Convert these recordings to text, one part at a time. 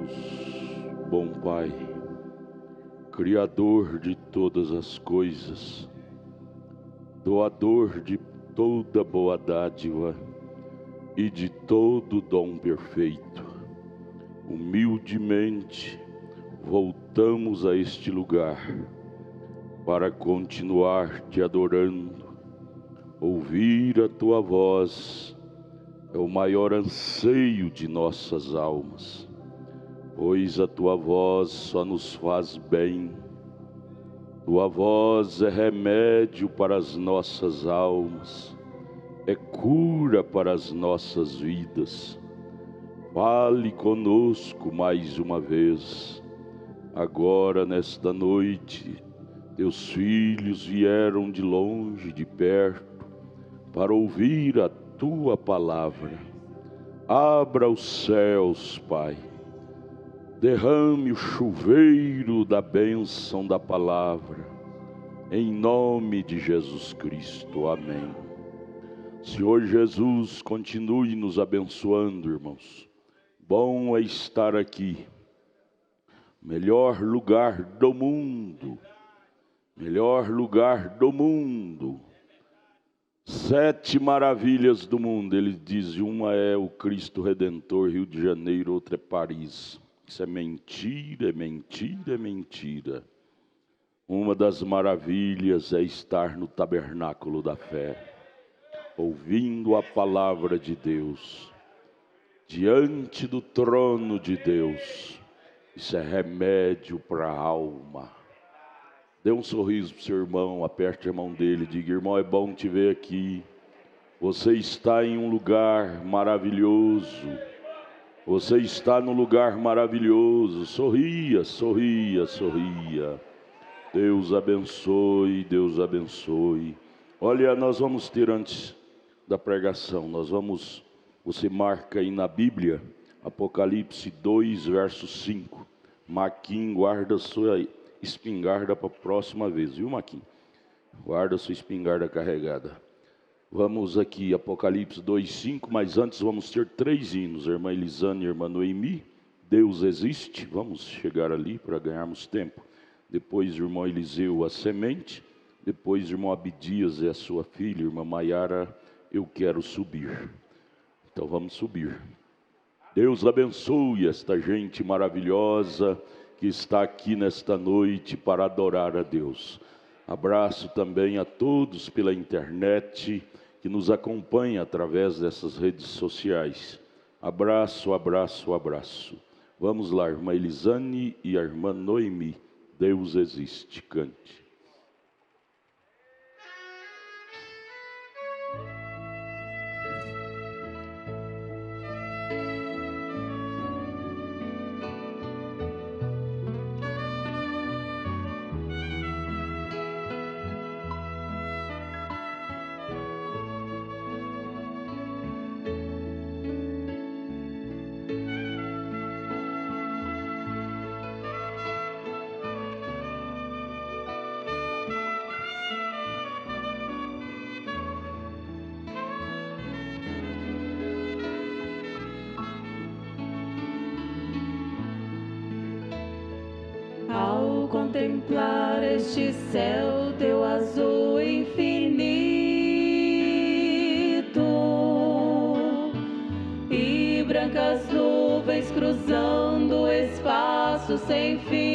Deus, bom Pai, Criador de todas as coisas, doador de toda boa dádiva e de todo dom perfeito, humildemente voltamos a este lugar para continuar te adorando. Ouvir a tua voz é o maior anseio de nossas almas, pois a tua voz só nos faz bem. Tua voz é remédio para as nossas almas, é cura para as nossas vidas. Fale conosco mais uma vez. Agora, nesta noite, teus filhos vieram de longe, de perto, para ouvir a tua palavra. Abra os céus, Pai. Derrame o chuveiro da bênção da palavra. Em nome de Jesus Cristo. Amém. Senhor Jesus, continue nos abençoando, irmãos. Bom é estar aqui. Melhor lugar do mundo. Melhor lugar do mundo. 7 maravilhas do mundo, ele diz, uma é o Cristo Redentor, Rio de Janeiro, outra é Paris. Isso é mentira, é mentira, é mentira. Uma das maravilhas é estar no tabernáculo da fé, ouvindo a palavra de Deus, diante do trono de Deus. Isso é remédio para a alma. Dê um sorriso para o seu irmão, aperte a mão dele, diga: irmão, é bom te ver aqui. Você está em um lugar maravilhoso. Você está num lugar maravilhoso. Sorria, sorria, sorria. Deus abençoe, Deus abençoe. Olha, nós vamos ter antes da pregação, você marca aí na Bíblia, Apocalipse 2, verso 5. Maquim, guarda sua espingarda para a próxima vez, viu, Maquim? Guarda sua espingarda carregada. Vamos aqui, Apocalipse 2:5, mas antes vamos ter 3 hinos. Irmã Elisane e irmã Noemi, Deus existe. Vamos chegar ali para ganharmos tempo. Depois, irmão Eliseu, a semente. Depois, irmão Abdias e a sua filha, irmã Maiara, eu quero subir. Então vamos subir. Deus abençoe esta gente maravilhosa que está aqui nesta noite para adorar a Deus. Abraço também a todos pela internet que nos acompanham através dessas redes sociais. Abraço, abraço, abraço. Vamos lá, irmã Elisane e a irmã Noemi. Deus existe, cante. Ao contemplar este céu teu azul infinito e brancas nuvens cruzando o espaço sem fim,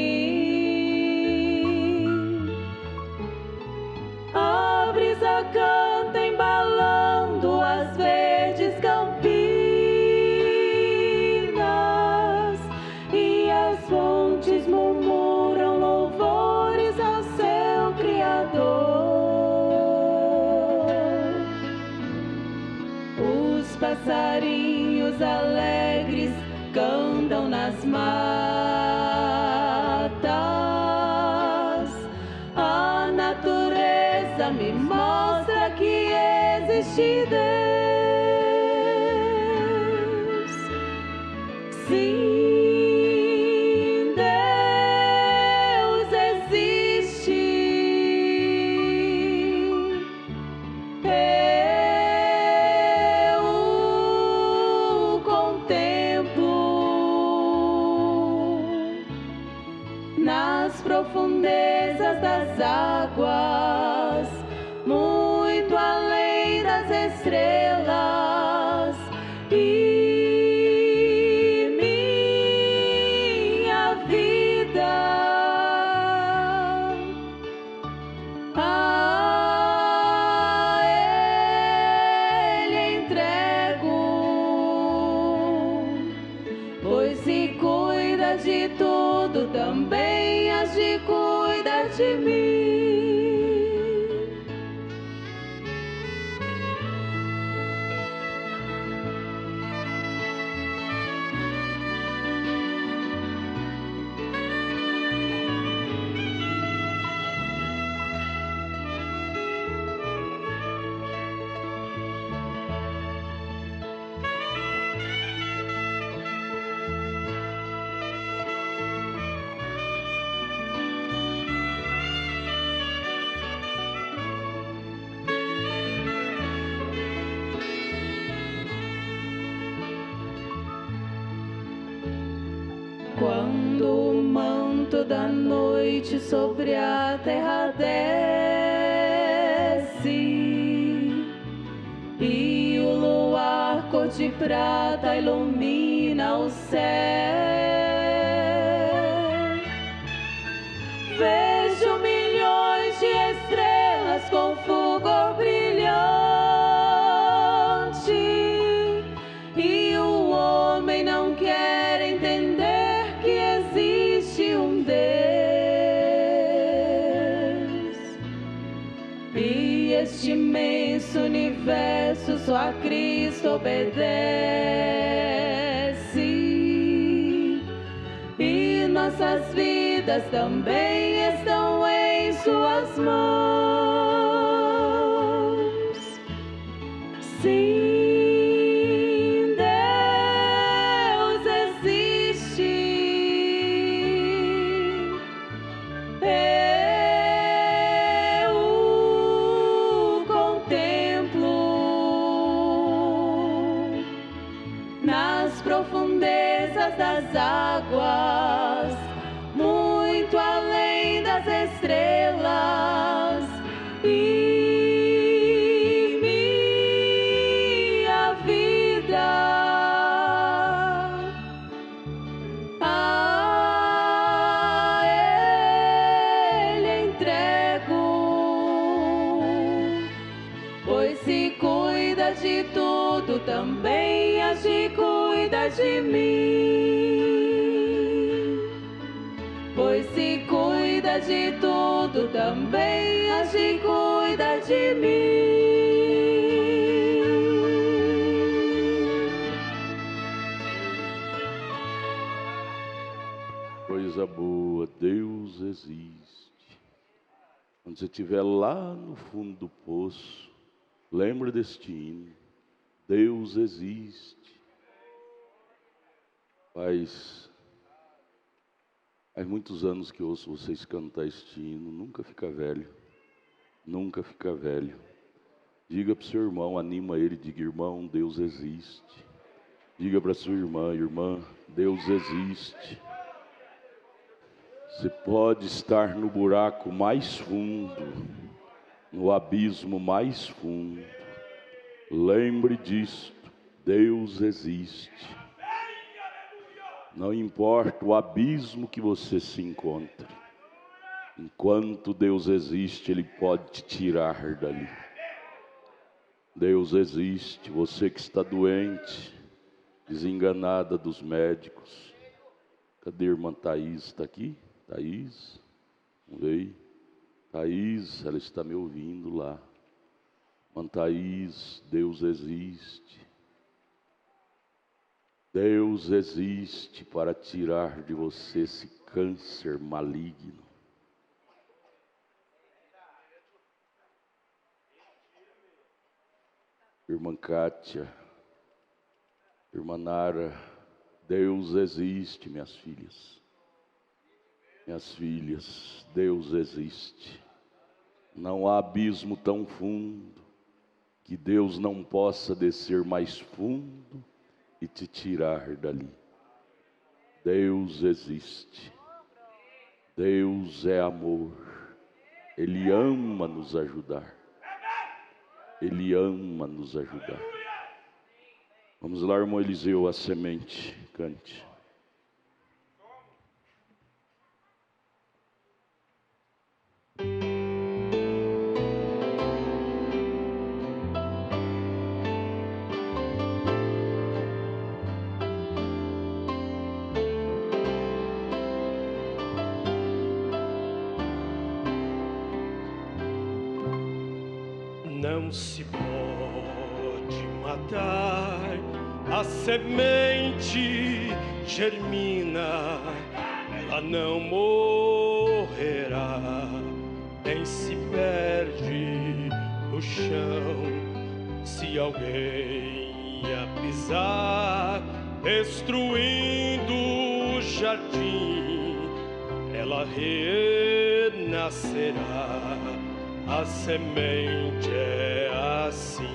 a brisa canta embalando as verdes campinas e as fontes murmuram louvores ao seu Criador. Os passarinhos alegres cantam nas matas, a natureza me mostra que existe Deus. Sim, Deus existe. Eu o contemplo. das águas, muito além das estrelas, e minha vida a Ele entrego, pois se cuida de tudo, também has de cuidar de mim. Quando o manto da noite sobre a terra desce e o luar cor de prata ilumina o céu, vejo milhões de estrelas com fulgor brilhante, e o homem não quer entender que existe um Deus, e este imenso universo só a Cristo obedece, e nossas vidas também estão em suas mãos. Sim, profundezas das águas, muito além das estrelas, e minha vida a Ele entrego, pois se cuida de tudo, também has de cuidar de mim. Pois se cuida de tudo, também has de cuidar de mim. Coisa boa, Deus existe. Quando você estiver lá no fundo do poço, lembra deste hino. Deus existe. Faz muitos anos que eu ouço vocês cantar este hino. Nunca fica velho. Nunca fica velho. Diga para o seu irmão, anima ele, diga: irmão, Deus existe. Diga para sua irmã: irmã, Deus existe. Você pode estar no buraco mais fundo, no abismo mais fundo. Lembre disto, Deus existe. Não importa o abismo que você se encontre, enquanto Deus existe, Ele pode te tirar dali. Deus existe. Você que está doente, desenganada dos médicos. Cadê a irmã Thaís? Está aqui? Thaís? Não veio? Thaís, ela está me ouvindo lá. Irmã Thaís, Deus existe. Deus existe para tirar de você esse câncer maligno. Irmã Kátia, irmã Nara, Deus existe, minhas filhas. Minhas filhas, Deus existe. Não há abismo tão fundo que Deus não possa descer mais fundo e te tirar dali. Deus existe. Deus é amor. Ele ama nos ajudar. Ele ama nos ajudar. Vamos lá, irmão Eliseu, a semente, cante. Não se pode matar, a semente germina, ela não morrerá, nem se perde no chão. Se alguém a pisar, destruindo o jardim, ela renascerá. A semente é assim.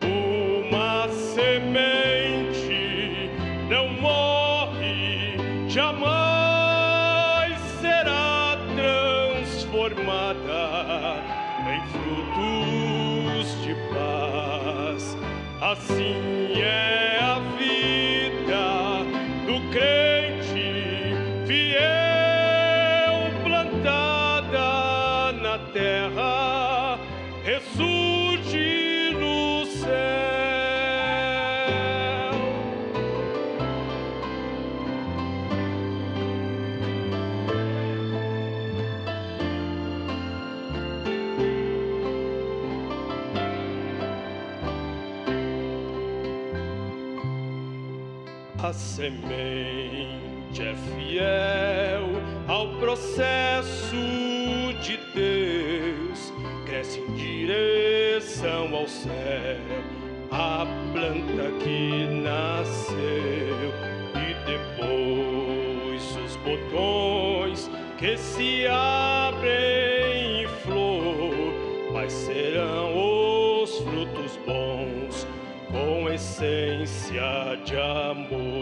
Uma semente não morre, jamais será transformada em frutos de paz. Assim é a vida do crente fiel, plantada na terra, ressurge no céu. A semente é fiel ao processo de Deus, cresce em direção ao céu, a planta que nasceu, e depois os botões que se abrem em flor, mas serão os frutos bons com essência de amor.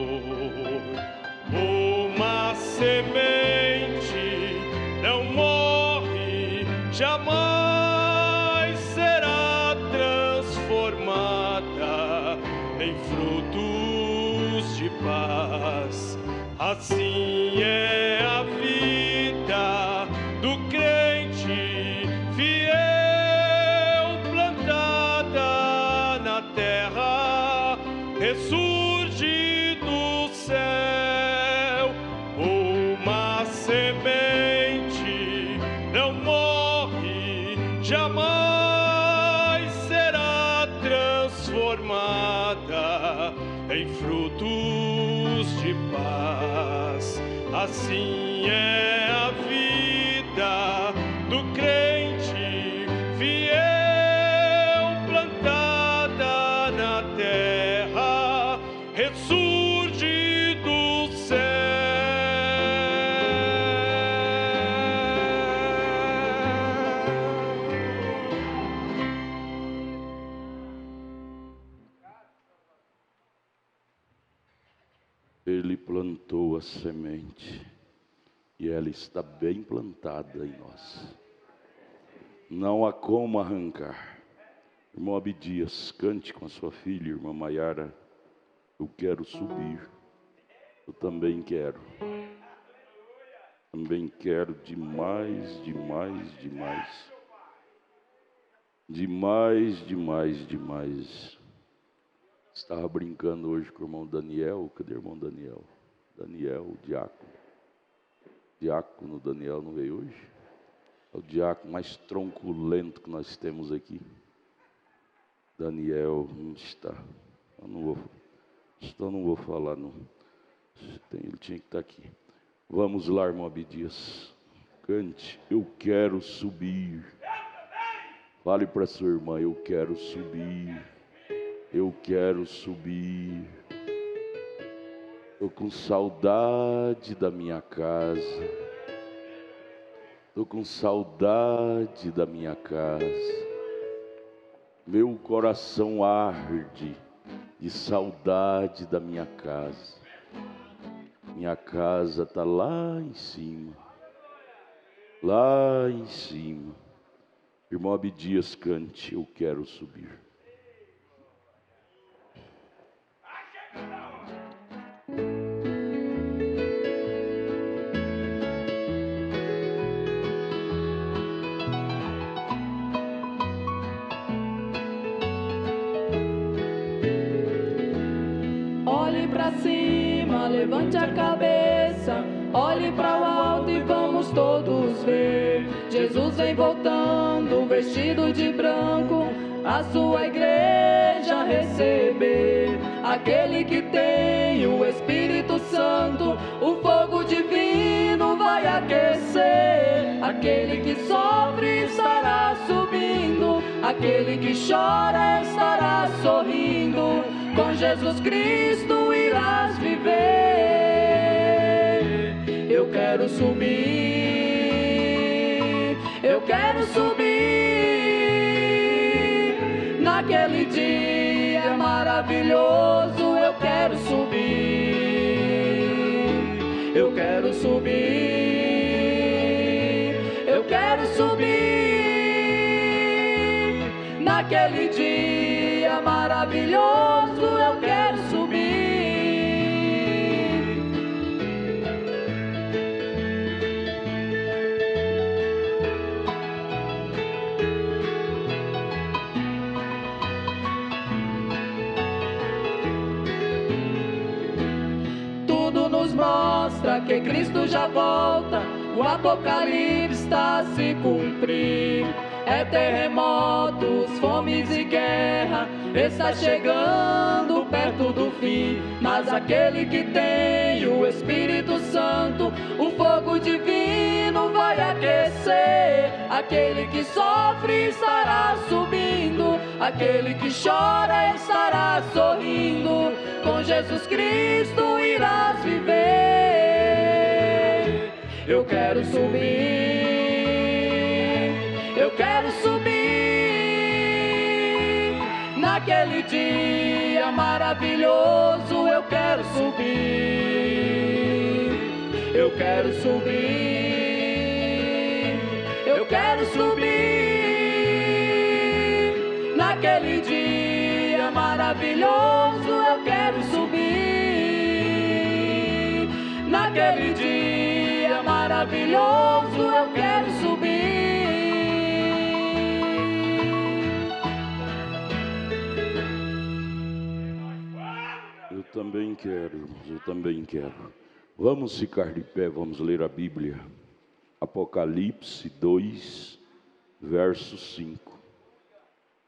Uma semente não morre, jamais será transformada em frutos de paz. Assim é a vida do crente fiel, plantada na terra, ressurge do céu. Uma semente não morre, jamais será transformada em frutos de paz. Assim é a vida do crente fiel, plantada na terra, ressurge do céu. Ele plantou a semente e ela está bem plantada em nós. Não há como arrancar. Irmão Abdias, cante com a sua filha, irmã Maiara. Eu quero subir. Eu também quero. Também quero demais, demais, demais. Demais, demais, demais. Estava brincando hoje com o irmão Daniel. Cadê o irmão Daniel? Daniel, diácono. Diácono Daniel não veio hoje? É o diácono mais tronculento que nós temos aqui. Daniel não está. Eu não vou falar, não. Ele tinha que estar aqui. Vamos lá, irmão Abdias. Cante. Eu quero subir. Fale para sua irmã. Eu quero subir. Eu quero subir. Estou com saudade da minha casa. Estou com saudade da minha casa. Meu coração arde de saudade da minha casa. Minha casa está lá em cima. lá em cima. Irmão Abdias, cante, eu quero subir. Olhe para cima, levante a cabeça, olhe para o alto e vamos todos ver. Jesus vem voltando, vestido de branco, a sua igreja receber. Aquele que tem o Espírito Santo, o fogo divino vai aquecer. Aquele que sofre estará subindo, aquele que chora estará sorrindo. Com Jesus Cristo irás viver. Eu quero subir, eu quero subir. Naquele dia maravilhoso eu quero subir. Eu quero subir, eu quero subir. Naquele dia maravilhoso eu quero subir. Tudo nos mostra que Cristo já volta, o Apocalipse está a se cumprir. É terremotos, fomes e guerra, está chegando perto do fim. Mas aquele que tem o Espírito Santo, o fogo divino vai aquecer. Aquele que sofre estará subindo, aquele que chora estará sorrindo. Com Jesus Cristo irás viver. Eu quero subir, eu quero subir. Naquele dia maravilhoso eu quero subir. Eu quero subir, eu quero subir. Naquele dia maravilhoso eu quero subir. Naquele dia maravilhoso eu quero subir. Eu também quero, irmãos, eu também quero. Vamos ficar de pé, vamos ler a Bíblia. Apocalipse 2, verso 5.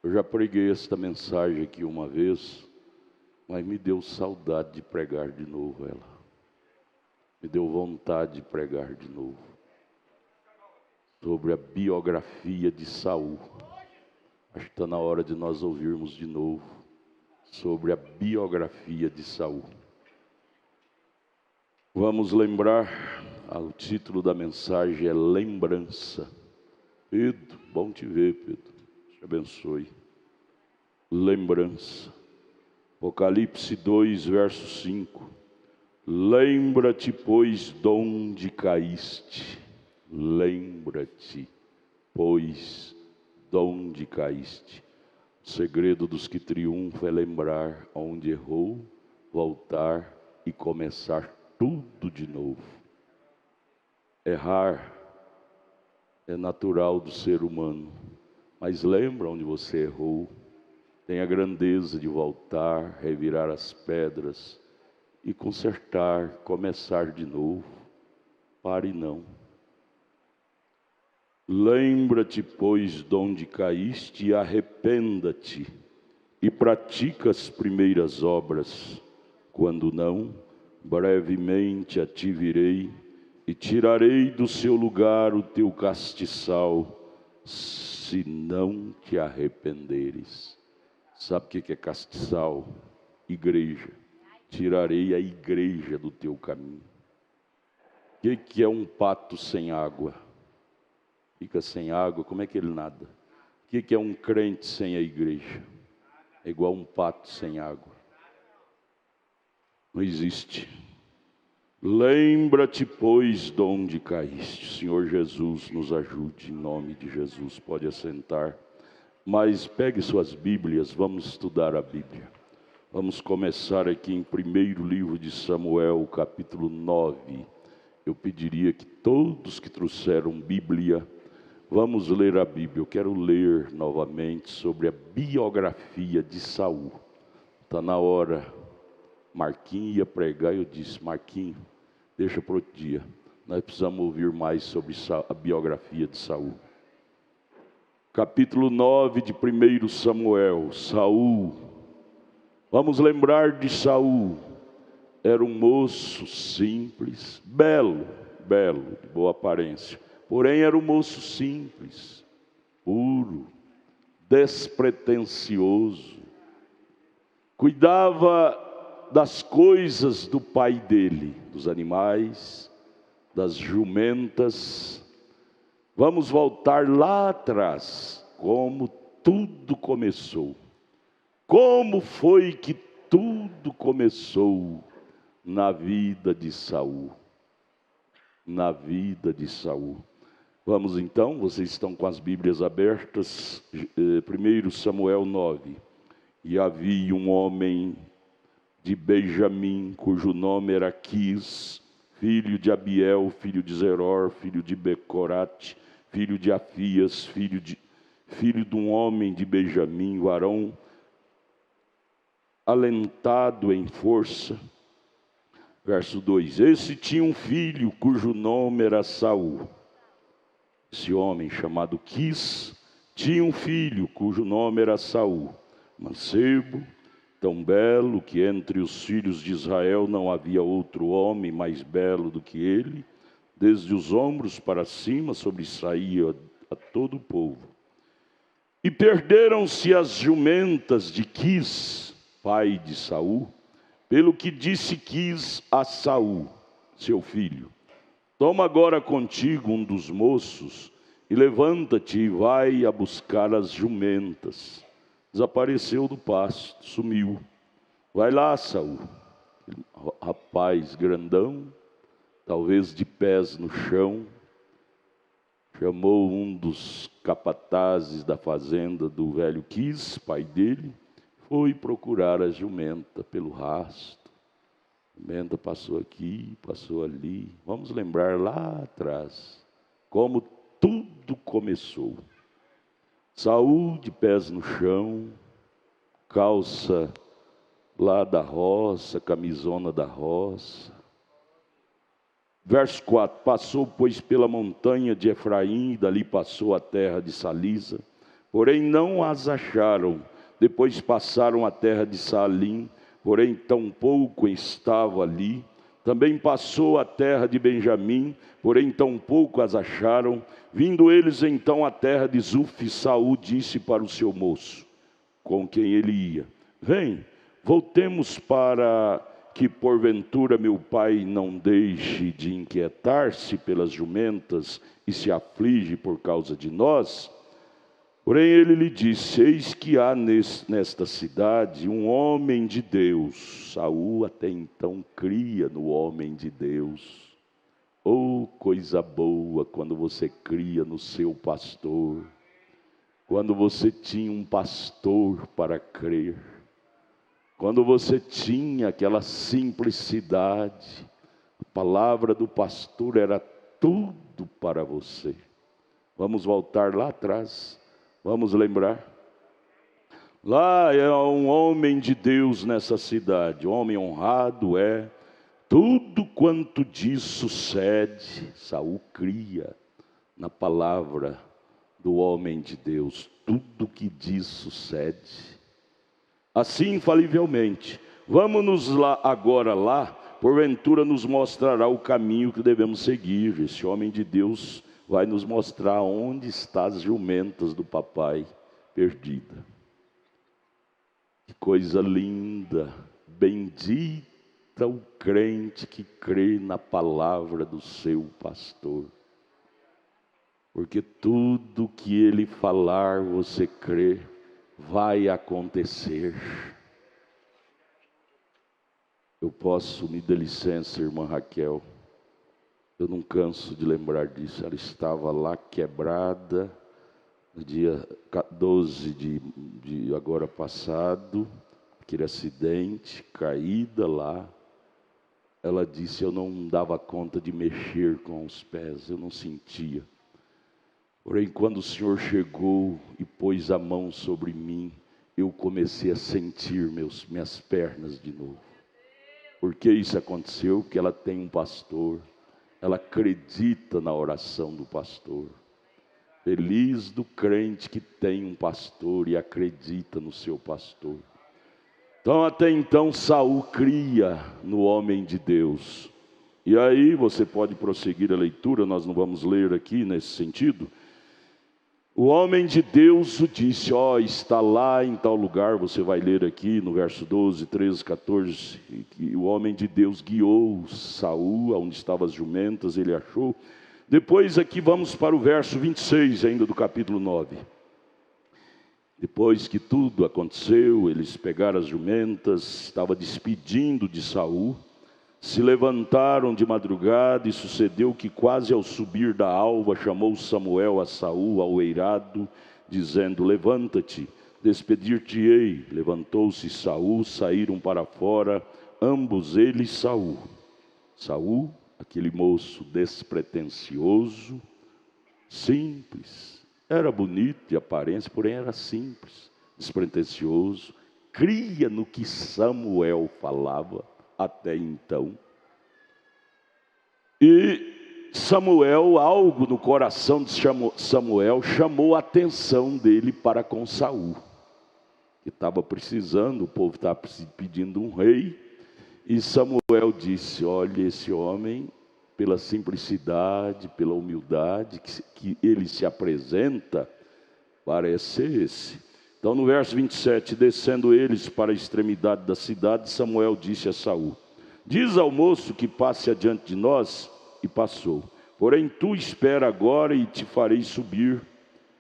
Eu já preguei esta mensagem aqui uma vez, mas me deu saudade de pregar de novo ela. Me deu vontade de pregar de novo. Sobre a biografia de Saul. Acho que está na hora de nós ouvirmos de novo sobre a biografia de Saul. Vamos lembrar, o título da mensagem é Lembrança. Pedro, bom te ver, Pedro. Te abençoe. Lembrança. Apocalipse 2, verso 5. Lembra-te, pois, de onde caíste. Lembra-te, pois, de onde caíste. O segredo dos que triunfam é lembrar onde errou, voltar e começar tudo de novo. Errar é natural do ser humano, mas lembra onde você errou. Tenha a grandeza de voltar, revirar as pedras e consertar, começar de novo. Pare não. Lembra-te, pois, de onde caíste e arrependa-te e pratica as primeiras obras. Quando não, brevemente a ti virei e tirarei do seu lugar o teu castiçal, se não te arrependeres. Sabe o que é castiçal? Igreja. Tirarei a igreja do teu caminho. O que é um pato sem água? Fica sem água, como é que ele nada? O que é um crente sem a igreja? É igual um pato sem água. Não existe. Lembra-te, pois, de onde caíste. Senhor Jesus, nos ajude, em nome de Jesus. Pode assentar, mas pegue suas Bíblias, vamos estudar a Bíblia. Vamos começar aqui em primeiro livro de Samuel, capítulo 9. Eu pediria que todos que trouxeram Bíblia, vamos ler a Bíblia. Eu quero ler novamente sobre a biografia de Saul. Está na hora. Marquinhos ia pregar e eu disse: Marquinhos, deixa para outro dia. Nós precisamos ouvir mais sobre a biografia de Saul. Capítulo 9 de 1 Samuel. Saul. Vamos lembrar de Saul. Era um moço simples, belo, de boa aparência. Porém era um moço simples, puro, despretensioso. Cuidava das coisas do pai dele, dos animais, das jumentas. Vamos voltar lá atrás, como tudo começou. Como foi que tudo começou na vida de Saul? Na vida de Saul. Vamos então, vocês estão com as Bíblias abertas, 1 Samuel 9. E havia um homem de Benjamim, cujo nome era Quis, filho de Abiel, filho de Zeror, filho de Becorate, filho de Afias, filho de um homem de Benjamim, varão alentado em força. Verso 2: Esse tinha um filho cujo nome era Saul. Esse homem chamado Quis tinha um filho cujo nome era Saul, mancebo, tão belo que entre os filhos de Israel não havia outro homem mais belo do que ele. Desde os ombros para cima sobressaía a todo o povo. E perderam-se as jumentas de Quis, pai de Saul, pelo que disse Quis a Saul, seu filho: Toma agora contigo um dos moços e levanta-te e vai a buscar as jumentas. Desapareceu do pasto, sumiu. Vai lá, Saul. Rapaz grandão, talvez de pés no chão, chamou um dos capatazes da fazenda do velho Quis, pai dele, foi procurar a jumenta pelo rastro. A jumenta passou aqui, passou ali. Vamos lembrar lá atrás, como tudo começou. Saul de pés no chão, calça lá da roça, camisona da roça. Verso 4: Passou, pois, pela montanha de Efraim, e dali passou a terra de Salisa, porém não as acharam. Depois passaram a terra de Salim, porém tampouco estava ali. Também passou a terra de Benjamim, porém tampouco as acharam. Vindo eles então à terra de Zuf, Saul disse para o seu moço, com quem ele ia: Vem, voltemos, para que porventura meu pai não deixe de inquietar-se pelas jumentas e se aflige por causa de nós. Porém ele lhe disse: Eis que há nesta cidade um homem de Deus. Saul até então cria no homem de Deus. Oh, coisa boa quando você cria no seu pastor, quando você tinha um pastor para crer, quando você tinha aquela simplicidade. A palavra do pastor era tudo para você. Vamos voltar lá atrás. Vamos lembrar. Lá é um homem de Deus nessa cidade, um homem honrado é. Tudo quanto diz sucede. Saul cria na palavra do homem de Deus. Tudo que diz sucede. Assim, infalivelmente. Vamos lá agora lá, porventura nos mostrará o caminho que devemos seguir. Esse homem de Deus vai nos mostrar onde estão as jumentas do papai perdida. Que coisa linda, bendita o crente que crê na palavra do seu pastor. Porque tudo que ele falar, você crê, vai acontecer. Eu posso, me dê licença, irmã Raquel, eu não canso de lembrar disso. Ela estava lá quebrada, no dia 12 de agora passado, aquele acidente, caída lá. Ela disse, eu não dava conta de mexer com os pés, eu não sentia. Porém, quando o Senhor chegou e pôs a mão sobre mim, eu comecei a sentir minhas pernas de novo. Por que isso aconteceu? Porque ela tem um pastor, ela acredita na oração do pastor. Feliz do crente que tem um pastor e acredita no seu pastor. Então, até então, Saul cria no homem de Deus. E aí, você pode prosseguir a leitura, nós não vamos ler aqui nesse sentido. O homem de Deus o disse, está lá em tal lugar, você vai ler aqui no verso 12, 13, 14, que o homem de Deus guiou Saul, onde estavam as jumentas, ele achou. Depois aqui vamos para o verso 26 ainda do capítulo 9. Depois que tudo aconteceu, eles pegaram as jumentas, estava despedindo de Saul, se levantaram de madrugada e sucedeu que quase ao subir da alva chamou Samuel a Saul ao eirado, dizendo, levanta-te, despedir-te-ei. Levantou-se Saul, saíram para fora, ambos ele e Saul. Saul, aquele moço despretensioso, simples, era bonito de aparência, porém era simples, despretensioso, cria no que Samuel falava até então. E Samuel, algo no coração de Samuel chamou a atenção dele para com Saul, que estava precisando, o povo estava pedindo um rei, e Samuel disse, olha, esse homem, pela simplicidade, pela humildade que ele se apresenta, parece ser esse. Então no verso 27, descendo eles para a extremidade da cidade, Samuel disse a Saul, diz ao moço que passe adiante de nós, e passou. Porém tu espera agora e te farei subir,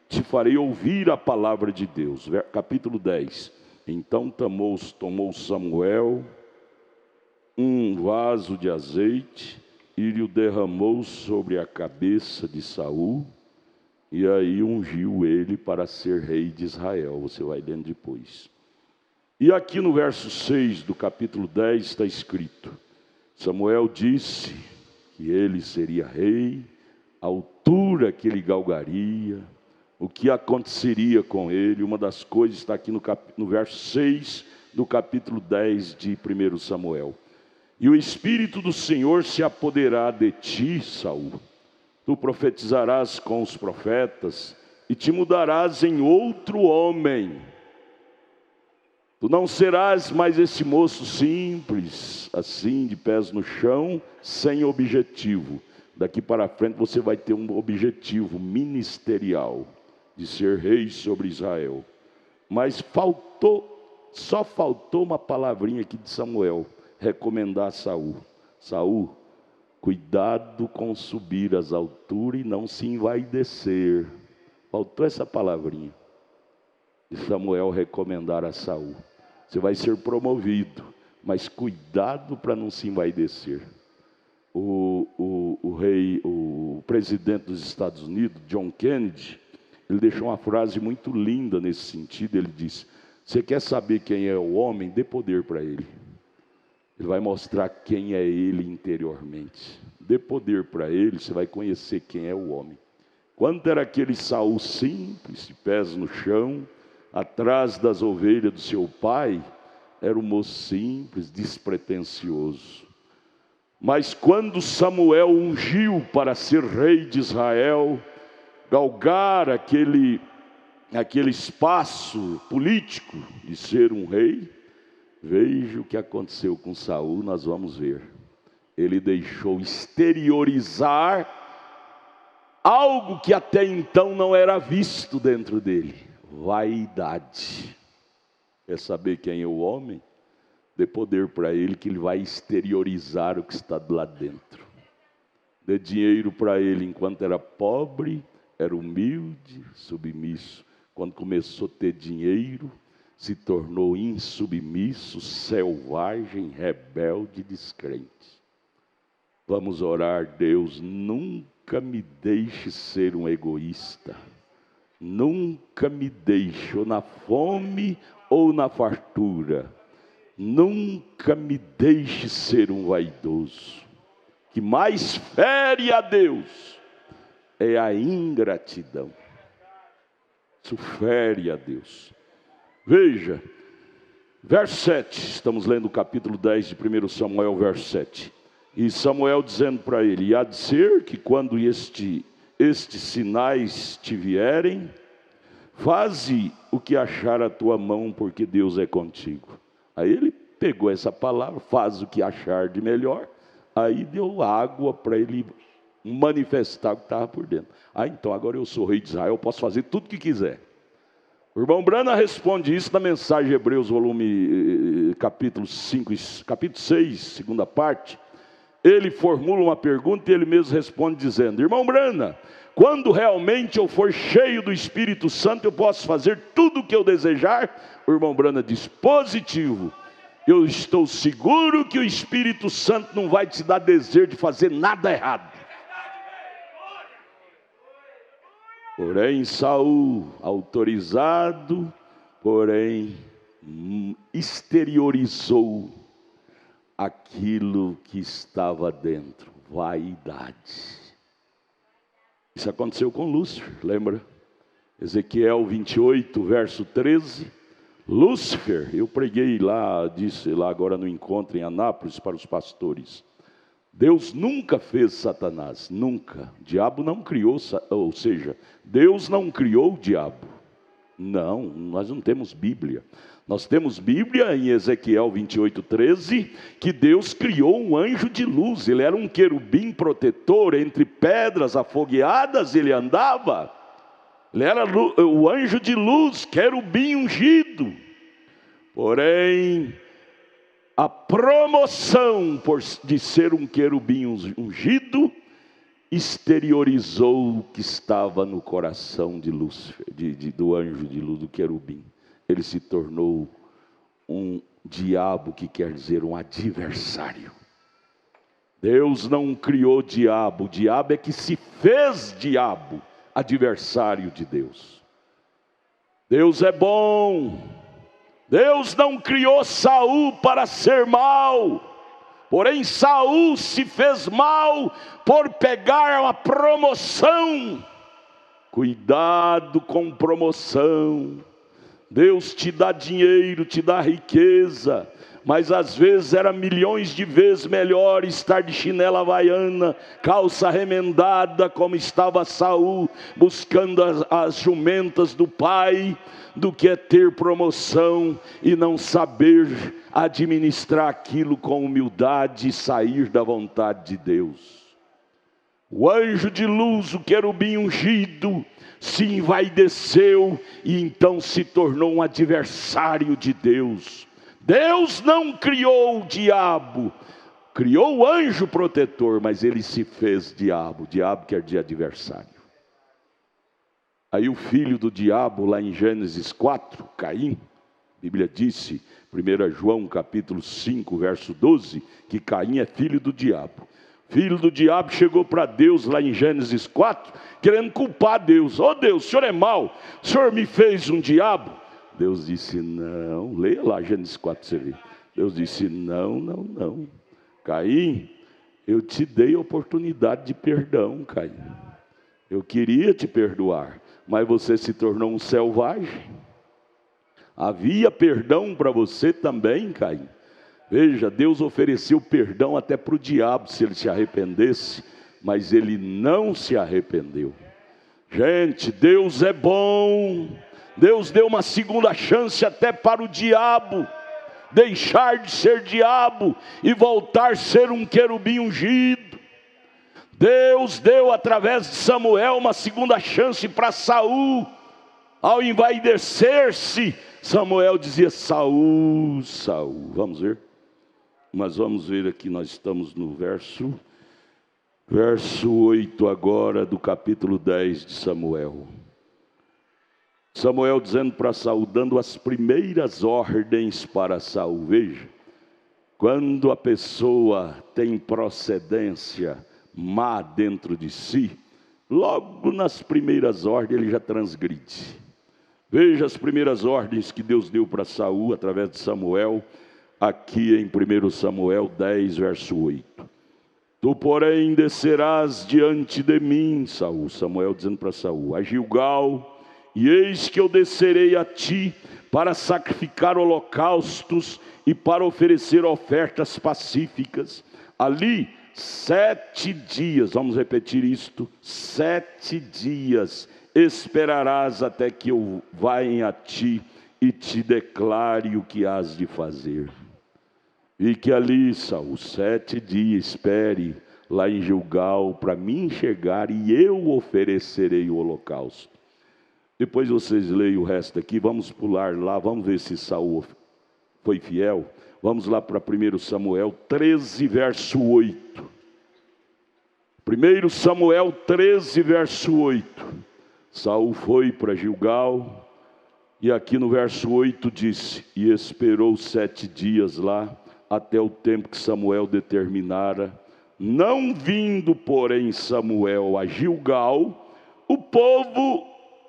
te farei ouvir a palavra de Deus. Capítulo 10. Então tomou Samuel um vaso de azeite e lhe o derramou sobre a cabeça de Saul, e aí ungiu ele para ser rei de Israel. Você vai lendo depois. E aqui no verso 6 do capítulo 10 está escrito, Samuel disse que ele seria rei, a altura que ele galgaria, o que aconteceria com ele. Uma das coisas está aqui no verso 6 do capítulo 10 de 1 Samuel. E o Espírito do Senhor se apoderará de ti, Saul. Tu profetizarás com os profetas e te mudarás em outro homem. Tu não serás mais esse moço simples, assim, de pés no chão, sem objetivo. Daqui para frente você vai ter um objetivo ministerial, de ser rei sobre Israel. Mas só faltou uma palavrinha aqui de Samuel, recomendar a Saul. Saul, cuidado com subir às alturas e não se envaidecer. Faltou essa palavrinha. E Samuel recomendar a Saul. Você vai ser promovido, mas cuidado para não se envaidecer. O presidente dos Estados Unidos, John Kennedy, ele deixou uma frase muito linda nesse sentido. Ele disse, você quer saber quem é o homem? Dê poder para ele. Ele vai mostrar quem é ele interiormente. Dê poder para ele, você vai conhecer quem é o homem. Quando era aquele Saul simples, de pés no chão, atrás das ovelhas do seu pai, era um moço simples, despretensioso. Mas quando Samuel ungiu para ser rei de Israel, galgar aquele espaço político de ser um rei, veja o que aconteceu com Saul, nós vamos ver. Ele deixou exteriorizar algo que até então não era visto dentro dele. Vaidade. Quer saber quem é o homem? Dê poder para ele que ele vai exteriorizar o que está lá dentro. Dê dinheiro para ele enquanto era pobre, era humilde, submisso. Quando começou a ter dinheiro, se tornou insubmisso, selvagem, rebelde, descrente. Vamos orar: Deus, nunca me deixe ser um egoísta. Nunca me deixe, ou na fome ou na fartura. Nunca me deixe ser um vaidoso. O que mais fere a Deus é a ingratidão. Isso fere a Deus. Veja, verso 7, estamos lendo o capítulo 10 de 1 Samuel, verso 7. E Samuel dizendo para ele: e há de ser que quando estes sinais te vierem, faze o que achar a tua mão, porque Deus é contigo. Aí ele pegou essa palavra, faz o que achar de melhor, aí deu água para ele manifestar o que estava por dentro. Então agora eu sou rei de Israel, eu posso fazer tudo o que quiser. O irmão Brana responde isso na mensagem Hebreus, volume capítulo 6, segunda parte. Ele formula uma pergunta e ele mesmo responde dizendo: irmão Brana, quando realmente eu for cheio do Espírito Santo, eu posso fazer tudo o que eu desejar? O irmão Brana diz: positivo. Eu estou seguro que o Espírito Santo não vai te dar desejo de fazer nada errado. Porém, Saul, autorizado, porém, exteriorizou aquilo que estava dentro: vaidade. Isso aconteceu com Lúcifer, lembra? Ezequiel 28, verso 13. Lúcifer, eu preguei lá, disse lá agora no encontro em Anápolis para os pastores. Deus nunca fez Satanás, nunca. O diabo não criou, ou seja, Deus não criou o diabo. Não, nós não temos Bíblia. Nós temos Bíblia em Ezequiel 28, 13, que Deus criou um anjo de luz. Ele era um querubim protetor, entre pedras afogueadas ele andava. Ele era o anjo de luz, querubim ungido. Porém, a promoção de ser um querubim ungido exteriorizou o que estava no coração de Lúcifer, do anjo de luz, do querubim. Ele se tornou um diabo, que quer dizer um adversário. Deus não criou diabo, o diabo é que se fez diabo, adversário de Deus. Deus é bom. Deus não criou Saul para ser mau. Porém, Saul se fez mal por pegar uma promoção. Cuidado com promoção. Deus te dá dinheiro, te dá riqueza, mas às vezes era milhões de vezes melhor estar de chinela havaiana, calça remendada, como estava Saul, buscando as jumentas do pai, do que ter promoção e não saber administrar aquilo com humildade e sair da vontade de Deus. O anjo de luz, o querubim ungido, se envaideceu e então se tornou um adversário de Deus. Deus não criou o diabo, criou o anjo protetor, mas ele se fez diabo. Diabo quer dizer adversário. Aí o filho do diabo, lá em Gênesis 4, Caim, a Bíblia disse, 1 João capítulo 5, verso 12, que Caim é filho do diabo. Filho do diabo chegou para Deus lá em Gênesis 4, querendo culpar Deus. Oh Deus, o senhor é mau, o senhor me fez um diabo? Deus disse não, leia lá Gênesis 4 você vê. Deus disse não. Caim, eu te dei a oportunidade de perdão, Caim. Eu queria te perdoar, mas você se tornou um selvagem. Havia perdão para você também, Caim. Veja, Deus ofereceu perdão até para o diabo, se ele se arrependesse, mas ele não se arrependeu. Gente, Deus é bom. Deus deu uma segunda chance até para o diabo deixar de ser diabo e voltar a ser um querubim ungido. Deus deu através de Samuel uma segunda chance para Saul. Ao envaidecer-se, Samuel dizia: Saul, Saul. Vamos ver? Mas vamos ver aqui, nós estamos no verso 8 agora do capítulo 10 de Samuel. Samuel dizendo para Saul, dando as primeiras ordens para Saul. Veja, quando a pessoa tem procedência má dentro de si, logo nas primeiras ordens ele já transgride. Veja as primeiras ordens que Deus deu para Saul através de Samuel, aqui em 1 Samuel 10, verso 8. Tu, porém, descerás diante de mim, Saul, Samuel dizendo para Saul, a Gilgal, e eis que eu descerei a ti para sacrificar holocaustos e para oferecer ofertas pacíficas. Ali 7 dias, vamos repetir isto, 7 dias esperarás até que eu vá a ti e te declare o que has de fazer. Fique ali, Saul, 7 dias, espere lá em Gilgal para mim chegar e eu oferecerei o holocausto. Depois vocês leem o resto aqui, vamos pular lá, vamos ver se Saul foi fiel. Vamos lá para 1 Samuel 13, verso 8. 1 Samuel 13, verso 8. Saul foi para Gilgal, e aqui no verso 8 disse, e esperou 7 dias lá, até o tempo que Samuel determinara. Não vindo, porém, Samuel a Gilgal, o povo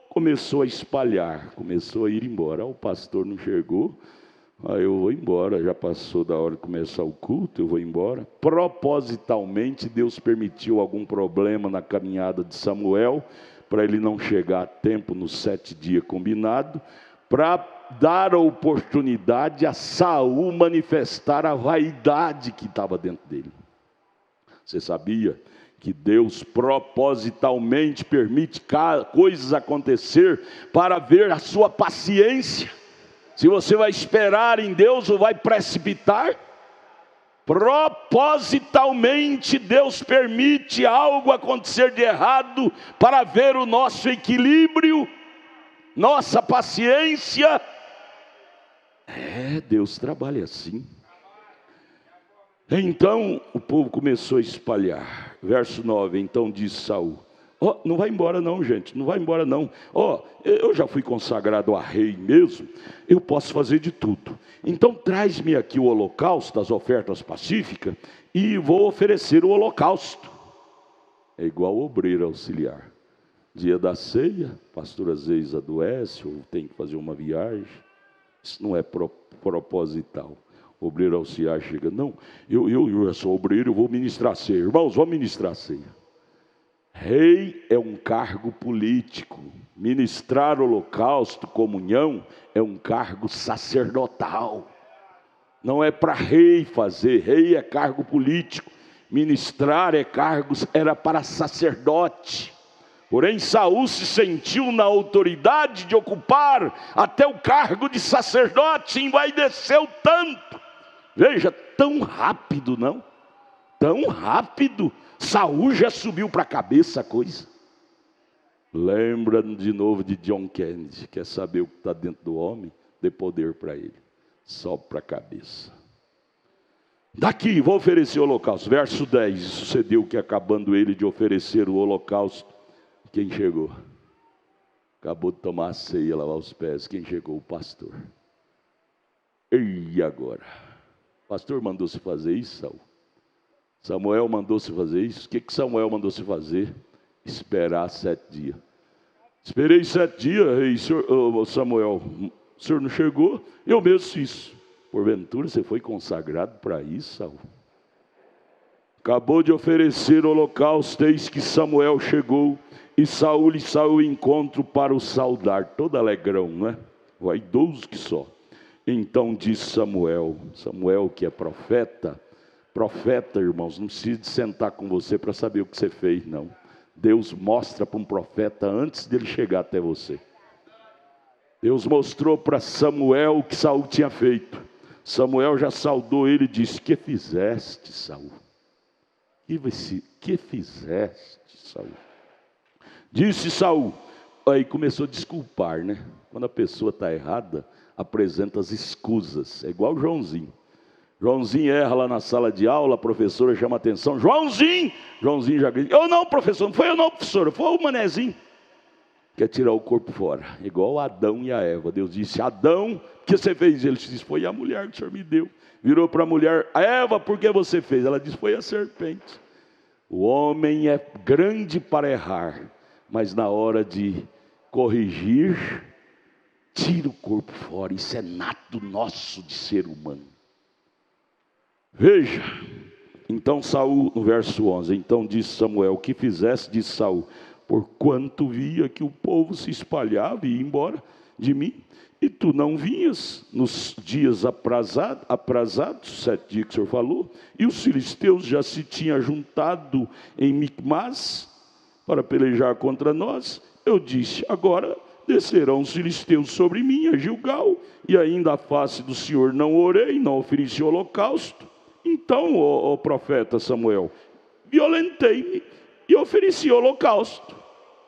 começou a espalhar, começou a ir embora. O pastor não chegou, aí eu vou embora, já passou da hora de começar o culto, eu vou embora. Propositalmente Deus permitiu algum problema na caminhada de Samuel, para ele não chegar a tempo nos 7 dias combinado, para dar a oportunidade a Saul manifestar a vaidade que estava dentro dele. Você sabia que Deus propositalmente permite coisas acontecer para ver a sua paciência? Se você vai esperar em Deus ou vai precipitar, propositalmente Deus permite algo acontecer de errado para ver o nosso equilíbrio, nossa paciência. Deus trabalha assim. Então o povo começou a espalhar. Verso 9, então disse Saul, não vai embora não, gente, não vai embora não. Eu já fui consagrado a rei mesmo, eu posso fazer de tudo. Então traz-me aqui o holocausto, as ofertas pacíficas, e vou oferecer o holocausto. É igual o obreiro auxiliar. Dia da ceia, pastor às vezes adoece, ou tem que fazer uma viagem. Isso não é proposital. O obreiro auxiliar chega, não, eu sou obreiro, eu vou ministrar a ceia. Irmãos, vamos ministrar a ceia. Rei é um cargo político. Ministrar holocausto, comunhão, é um cargo sacerdotal. Não é para rei fazer, rei é cargo político. Ministrar era para sacerdote. Porém Saul se sentiu na autoridade de ocupar até o cargo de sacerdote, se envaideceu tanto. Veja, tão rápido, não? Tão rápido. Saul já subiu para a cabeça a coisa. Lembra de novo de John Kennedy, quer saber o que está dentro do homem? Dê poder para ele, sobe para a cabeça. Daqui, vou oferecer o holocausto. Verso 10, sucedeu que acabando ele de oferecer o holocausto, quem chegou? Acabou de tomar a ceia, lavar os pés. Quem chegou? O pastor. E agora? O pastor mandou-se fazer isso, Saul? Samuel mandou-se fazer isso? O que Samuel mandou-se fazer? Esperar 7 dias. Esperei 7 dias, rei, Samuel. O senhor não chegou? Eu mesmo fiz. Porventura você foi consagrado para isso, Saul? Acabou de oferecer o holocausto, eis que Samuel chegou, e Saul lhe saiu ao encontro para o saudar, todo alegrão, não é? Vaidoso que só. Então disse Samuel, que é profeta, irmãos, não precisa de sentar com você para saber o que você fez, não. Deus mostra para um profeta antes dele chegar até você. Deus mostrou para Samuel o que Saul tinha feito. Samuel já saudou ele e disse, que fizeste, Saul? Que fizeste, Saul? Disse Saul, aí começou a desculpar, né? Quando a pessoa está errada, apresenta as escusas, é igual o Joãozinho. Joãozinho erra lá na sala de aula, a professora chama a atenção, Joãozinho já grita, eu não, professor, não foi eu não, professora, foi o manezinho. quer tirar o corpo fora, igual Adão e a Eva. Deus disse: Adão, o que você fez? Ele disse: foi a mulher que o Senhor me deu. Virou para a mulher: Eva, por que você fez? Ela disse: foi a serpente. O homem é grande para errar, mas na hora de corrigir, tira o corpo fora. Isso é nato nosso de ser humano. Veja, então Saul, no verso 11, então disse Samuel: o que fizeste? Disse Saul: porquanto via que o povo se espalhava e ia embora de mim, e tu não vinhas nos dias aprazados, 7 dias que o Senhor falou, e os filisteus já se tinham juntado em Micmas para pelejar contra nós. Eu disse: agora descerão os filisteus sobre mim a Gilgal, e ainda a face do Senhor não orei, não ofereci holocausto. Então, ó profeta Samuel, violentei-me e ofereci holocausto.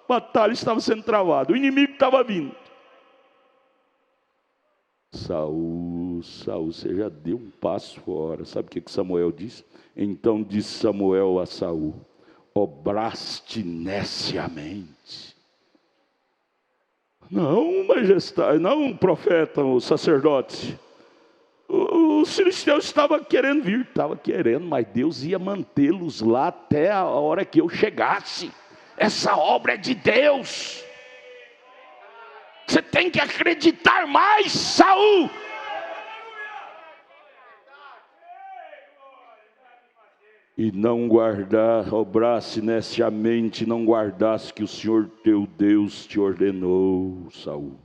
A batalha estava sendo travada, o inimigo estava vindo. Saul, você já deu um passo fora. Sabe o que Samuel disse? Então disse Samuel a Saul: obraste neciamente. Não, majestade, não, profeta, o sacerdote. Os filisteus estavam querendo vir, mas Deus ia mantê-los lá até a hora que eu chegasse. Essa obra é de Deus. Você tem que acreditar mais, Saul. E não obrasse neciamente, não guardasse que o Senhor teu Deus te ordenou, Saul.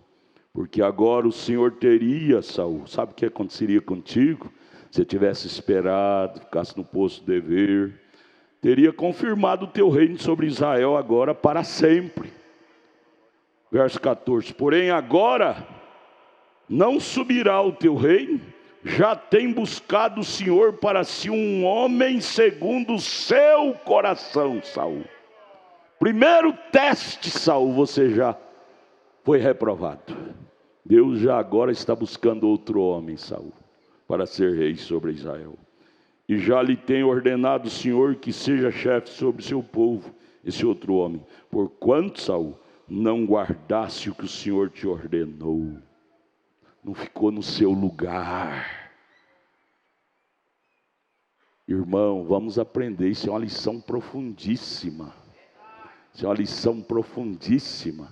Porque agora o Senhor teria, Saul, sabe o que aconteceria contigo? Se tivesse esperado, ficasse no posto de dever, teria confirmado o teu reino sobre Israel agora para sempre. Verso 14, porém agora não subirá o teu reino, já tem buscado o Senhor para si um homem segundo o seu coração, Saul. Primeiro teste, Saul, você já foi reprovado. Deus já agora está buscando outro homem, Saul, para ser rei sobre Israel. E já lhe tem ordenado o Senhor que seja chefe sobre seu povo, esse outro homem. Porquanto, Saul, não guardasse o que o Senhor te ordenou, não ficou no seu lugar. Irmão, vamos aprender, isso é uma lição profundíssima. Isso é uma lição profundíssima.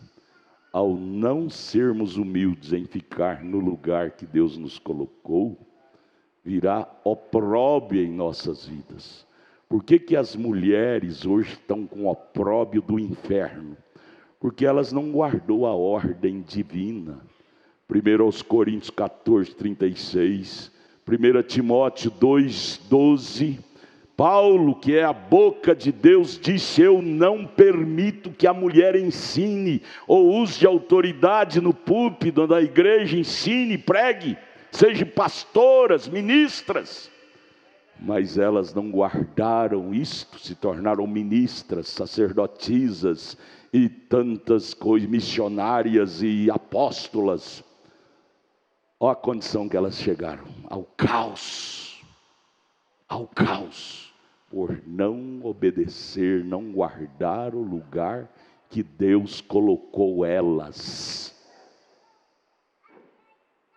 Ao não sermos humildes em ficar no lugar que Deus nos colocou, virá opróbrio em nossas vidas. Por que as mulheres hoje estão com opróbrio do inferno? Porque elas não guardou a ordem divina. 1 Coríntios 14, 36, 1 Timóteo 2, 12, Paulo, que é a boca de Deus, disse: eu não permito que a mulher ensine ou use de autoridade no púlpito da igreja, ensine, pregue, seja pastoras, ministras. Mas elas não guardaram isto, se tornaram ministras, sacerdotisas e tantas coisas, missionárias e apóstolas. Olha a condição que elas chegaram, ao caos, por não obedecer, não guardar o lugar que Deus colocou elas.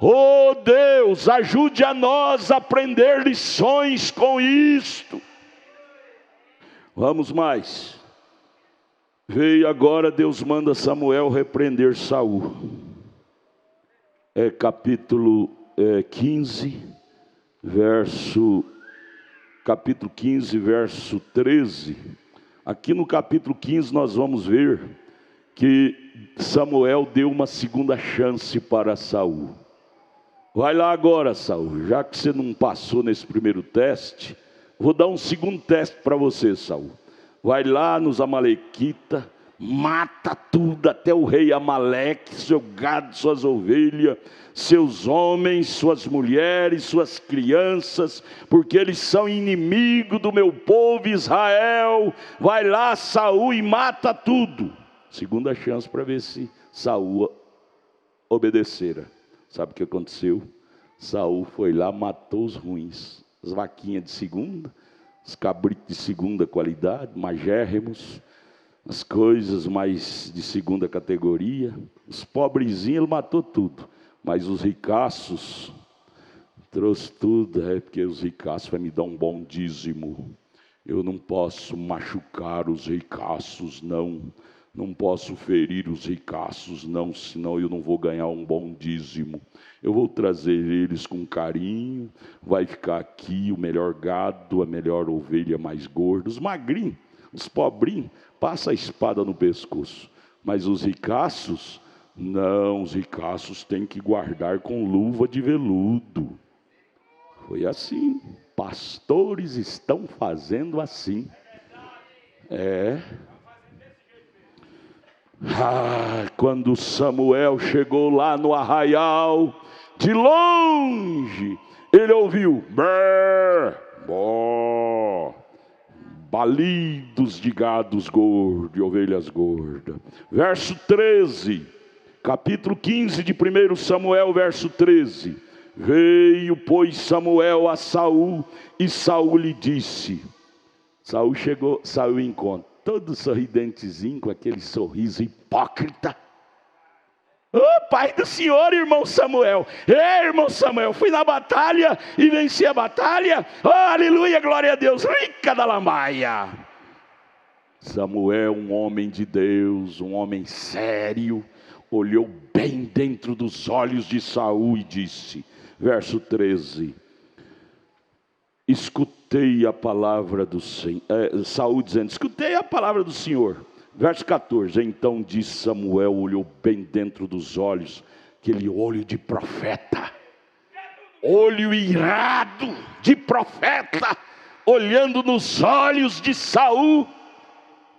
Oh Deus, ajude a nós a aprender lições com isto. Vamos mais. Veio agora, Deus manda Samuel repreender Saul. Capítulo 15, capítulo 15, verso 13. Aqui no capítulo 15 nós vamos ver que Samuel deu uma segunda chance para Saul. Vai lá agora, Saul, já que você não passou nesse primeiro teste, vou dar um segundo teste para você, Saul. Vai lá nos amalequitas, mata tudo, até o rei Amaleque, seu gado, suas ovelhas, seus homens, suas mulheres, suas crianças, porque eles são inimigos do meu povo Israel. Vai lá, Saul, e mata tudo. Segunda chance para ver se Saul obedecera. Sabe o que aconteceu? Saul foi lá, matou os ruins, as vaquinhas de segunda, os cabritos de segunda qualidade, magérrimos, as coisas mais de segunda categoria. Os pobrezinhos ele matou tudo, mas os ricaços trouxe tudo. Porque os ricaços vai me dar um bom dízimo. Eu não posso machucar os ricaços, não posso ferir os ricaços, não, senão eu não vou ganhar um bom dízimo. Eu vou trazer eles com carinho, vai ficar aqui o melhor gado, a melhor ovelha mais gorda. Os magrinhos, os pobrinhos, passa a espada no pescoço. Mas os ricaços, não, os ricaços têm que guardar com luva de veludo. Foi assim, pastores estão fazendo assim. Quando Samuel chegou lá no arraial, de longe, ele ouviu balidos de gados gordos e ovelhas gordas. Verso 13, capítulo 15 de 1 Samuel, verso 13. Veio, pois, Samuel a Saul, e Saul lhe disse. Saul em encontro, todo sorridentezinho, com aquele sorriso hipócrita. Pai do Senhor, irmão Samuel. Irmão Samuel, fui na batalha e venci a batalha. Aleluia, glória a Deus. Rica da lamaia. Samuel, um homem de Deus, um homem sério, olhou bem dentro dos olhos de Saul e disse, verso 13, escutei a palavra do Senhor. Saul dizendo, escutei a palavra do Senhor. Verso 14, então disse Samuel, olhou bem dentro dos olhos, aquele olho de profeta, olho irado de profeta, olhando nos olhos de Saul.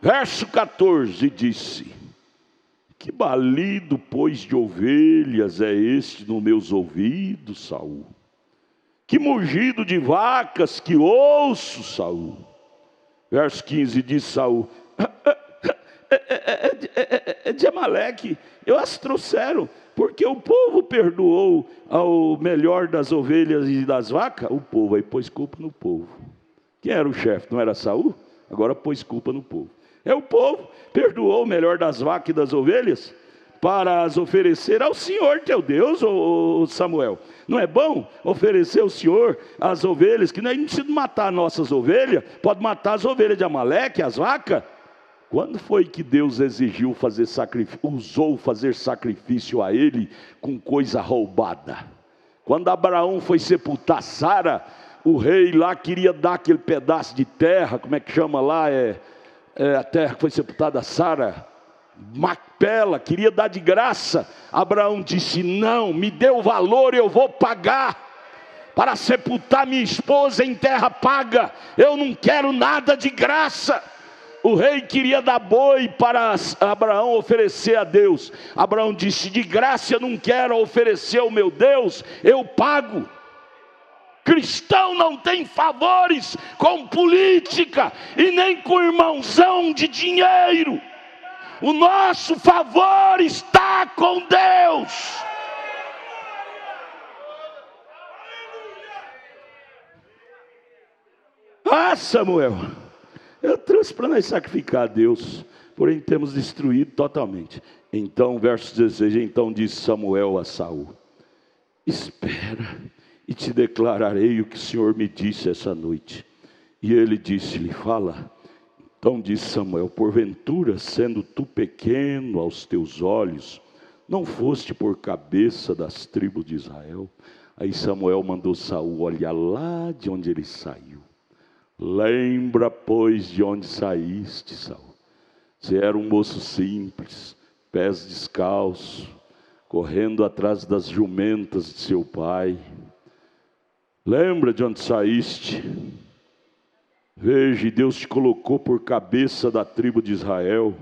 Verso 14, disse, que balido, pois, de ovelhas é este nos meus ouvidos, Saul? Que mugido de vacas que ouço, Saul? Verso 15, diz Saul, de Amaleque, eu as trouxeram, porque o povo perdoou ao melhor das ovelhas e das vacas. O povo aí pôs culpa no povo. Quem era o chefe? Não era Saul? Agora pôs culpa no povo. O povo perdoou o melhor das vacas e das ovelhas para as oferecer ao Senhor teu Deus, ô Samuel. Não é bom oferecer ao Senhor as ovelhas, que não precisa matar nossas ovelhas, pode matar as ovelhas de Amaleque, as vacas. Quando foi que Deus exigiu fazer sacrifício, usou fazer sacrifício a ele com coisa roubada? Quando Abraão foi sepultar Sara, o rei lá queria dar aquele pedaço de terra, como é que chama lá? A terra que foi sepultada Sara, Macpela, queria dar de graça. Abraão disse, não, me dê o valor, eu vou pagar para sepultar minha esposa em terra paga. Eu não quero nada de graça. O rei queria dar boi para Abraão oferecer a Deus. Abraão disse, de graça eu não quero oferecer ao meu Deus, eu pago. Cristão não tem favores com política e nem com irmãozão de dinheiro. O nosso favor está com Deus. Samuel, eu trouxe para nós sacrificar a Deus, porém temos destruído totalmente. Então, verso 16, então disse Samuel a Saul, espera e te declararei o que o Senhor me disse essa noite. E ele disse-lhe, fala. Então disse Samuel, porventura, sendo tu pequeno aos teus olhos, não foste por cabeça das tribos de Israel? Aí Samuel mandou Saul olhar lá de onde ele saiu. Lembra, pois, de onde saíste, Saul. Você era um moço simples, pés descalços, correndo atrás das jumentas de seu pai. Lembra de onde saíste? Veja, Deus te colocou por cabeça da tribo de Israel,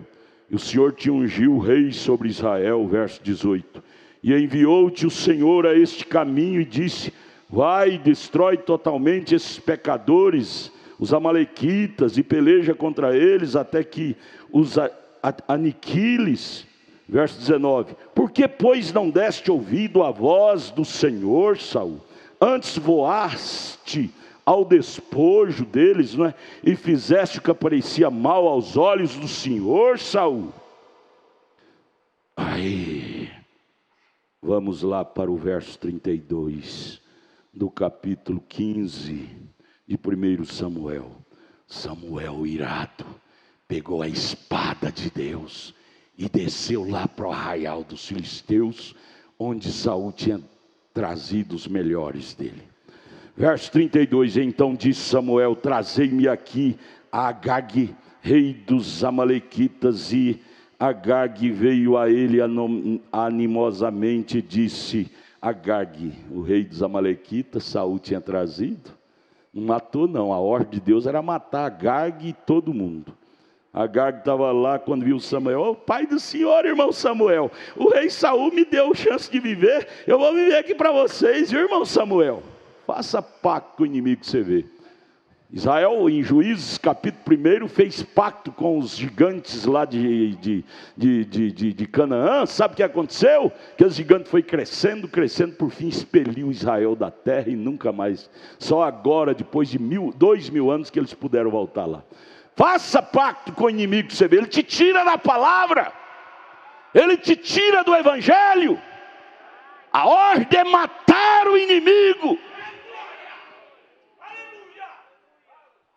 e o Senhor te ungiu rei sobre Israel, verso 18. E enviou-te o Senhor a este caminho e disse, vai, destrói totalmente esses pecadores, os amalequitas, e peleja contra eles até que os aniquiles. Verso 19, por que, pois, não deste ouvido à voz do Senhor, Saul? Antes voaste ao despojo deles, não é? E fizeste o que parecia mal aos olhos do Senhor, Saul. Aí, vamos lá para o verso 32 do capítulo 15 de 1 Samuel. Samuel irado pegou a espada de Deus e desceu lá para o arraial dos filisteus, onde Saul tinha trazido os melhores dele. Verso 32, então disse Samuel: trazei-me aqui a Agag, rei dos amalequitas. E Agag veio a ele animosamente e disse: Agag, o rei dos amalequitas, Saul tinha trazido. Não matou não, a ordem de Deus era matar Agag e todo mundo. Agag estava lá quando viu Samuel: "Ô, pai do senhor, irmão Samuel, o rei Saul me deu chance de viver, eu vou viver aqui para vocês, viu, irmão Samuel? Faça pacto com o inimigo que você vê." Israel, em Juízes capítulo 1, fez pacto com os gigantes lá de Canaã. Sabe o que aconteceu? Que os gigantes foi crescendo, por fim expeliu Israel da terra e nunca mais. Só agora, depois de 2000 anos, que eles puderam voltar lá. Faça pacto com o inimigo que você vê. Ele te tira da palavra, ele te tira do evangelho. A ordem é matar o inimigo.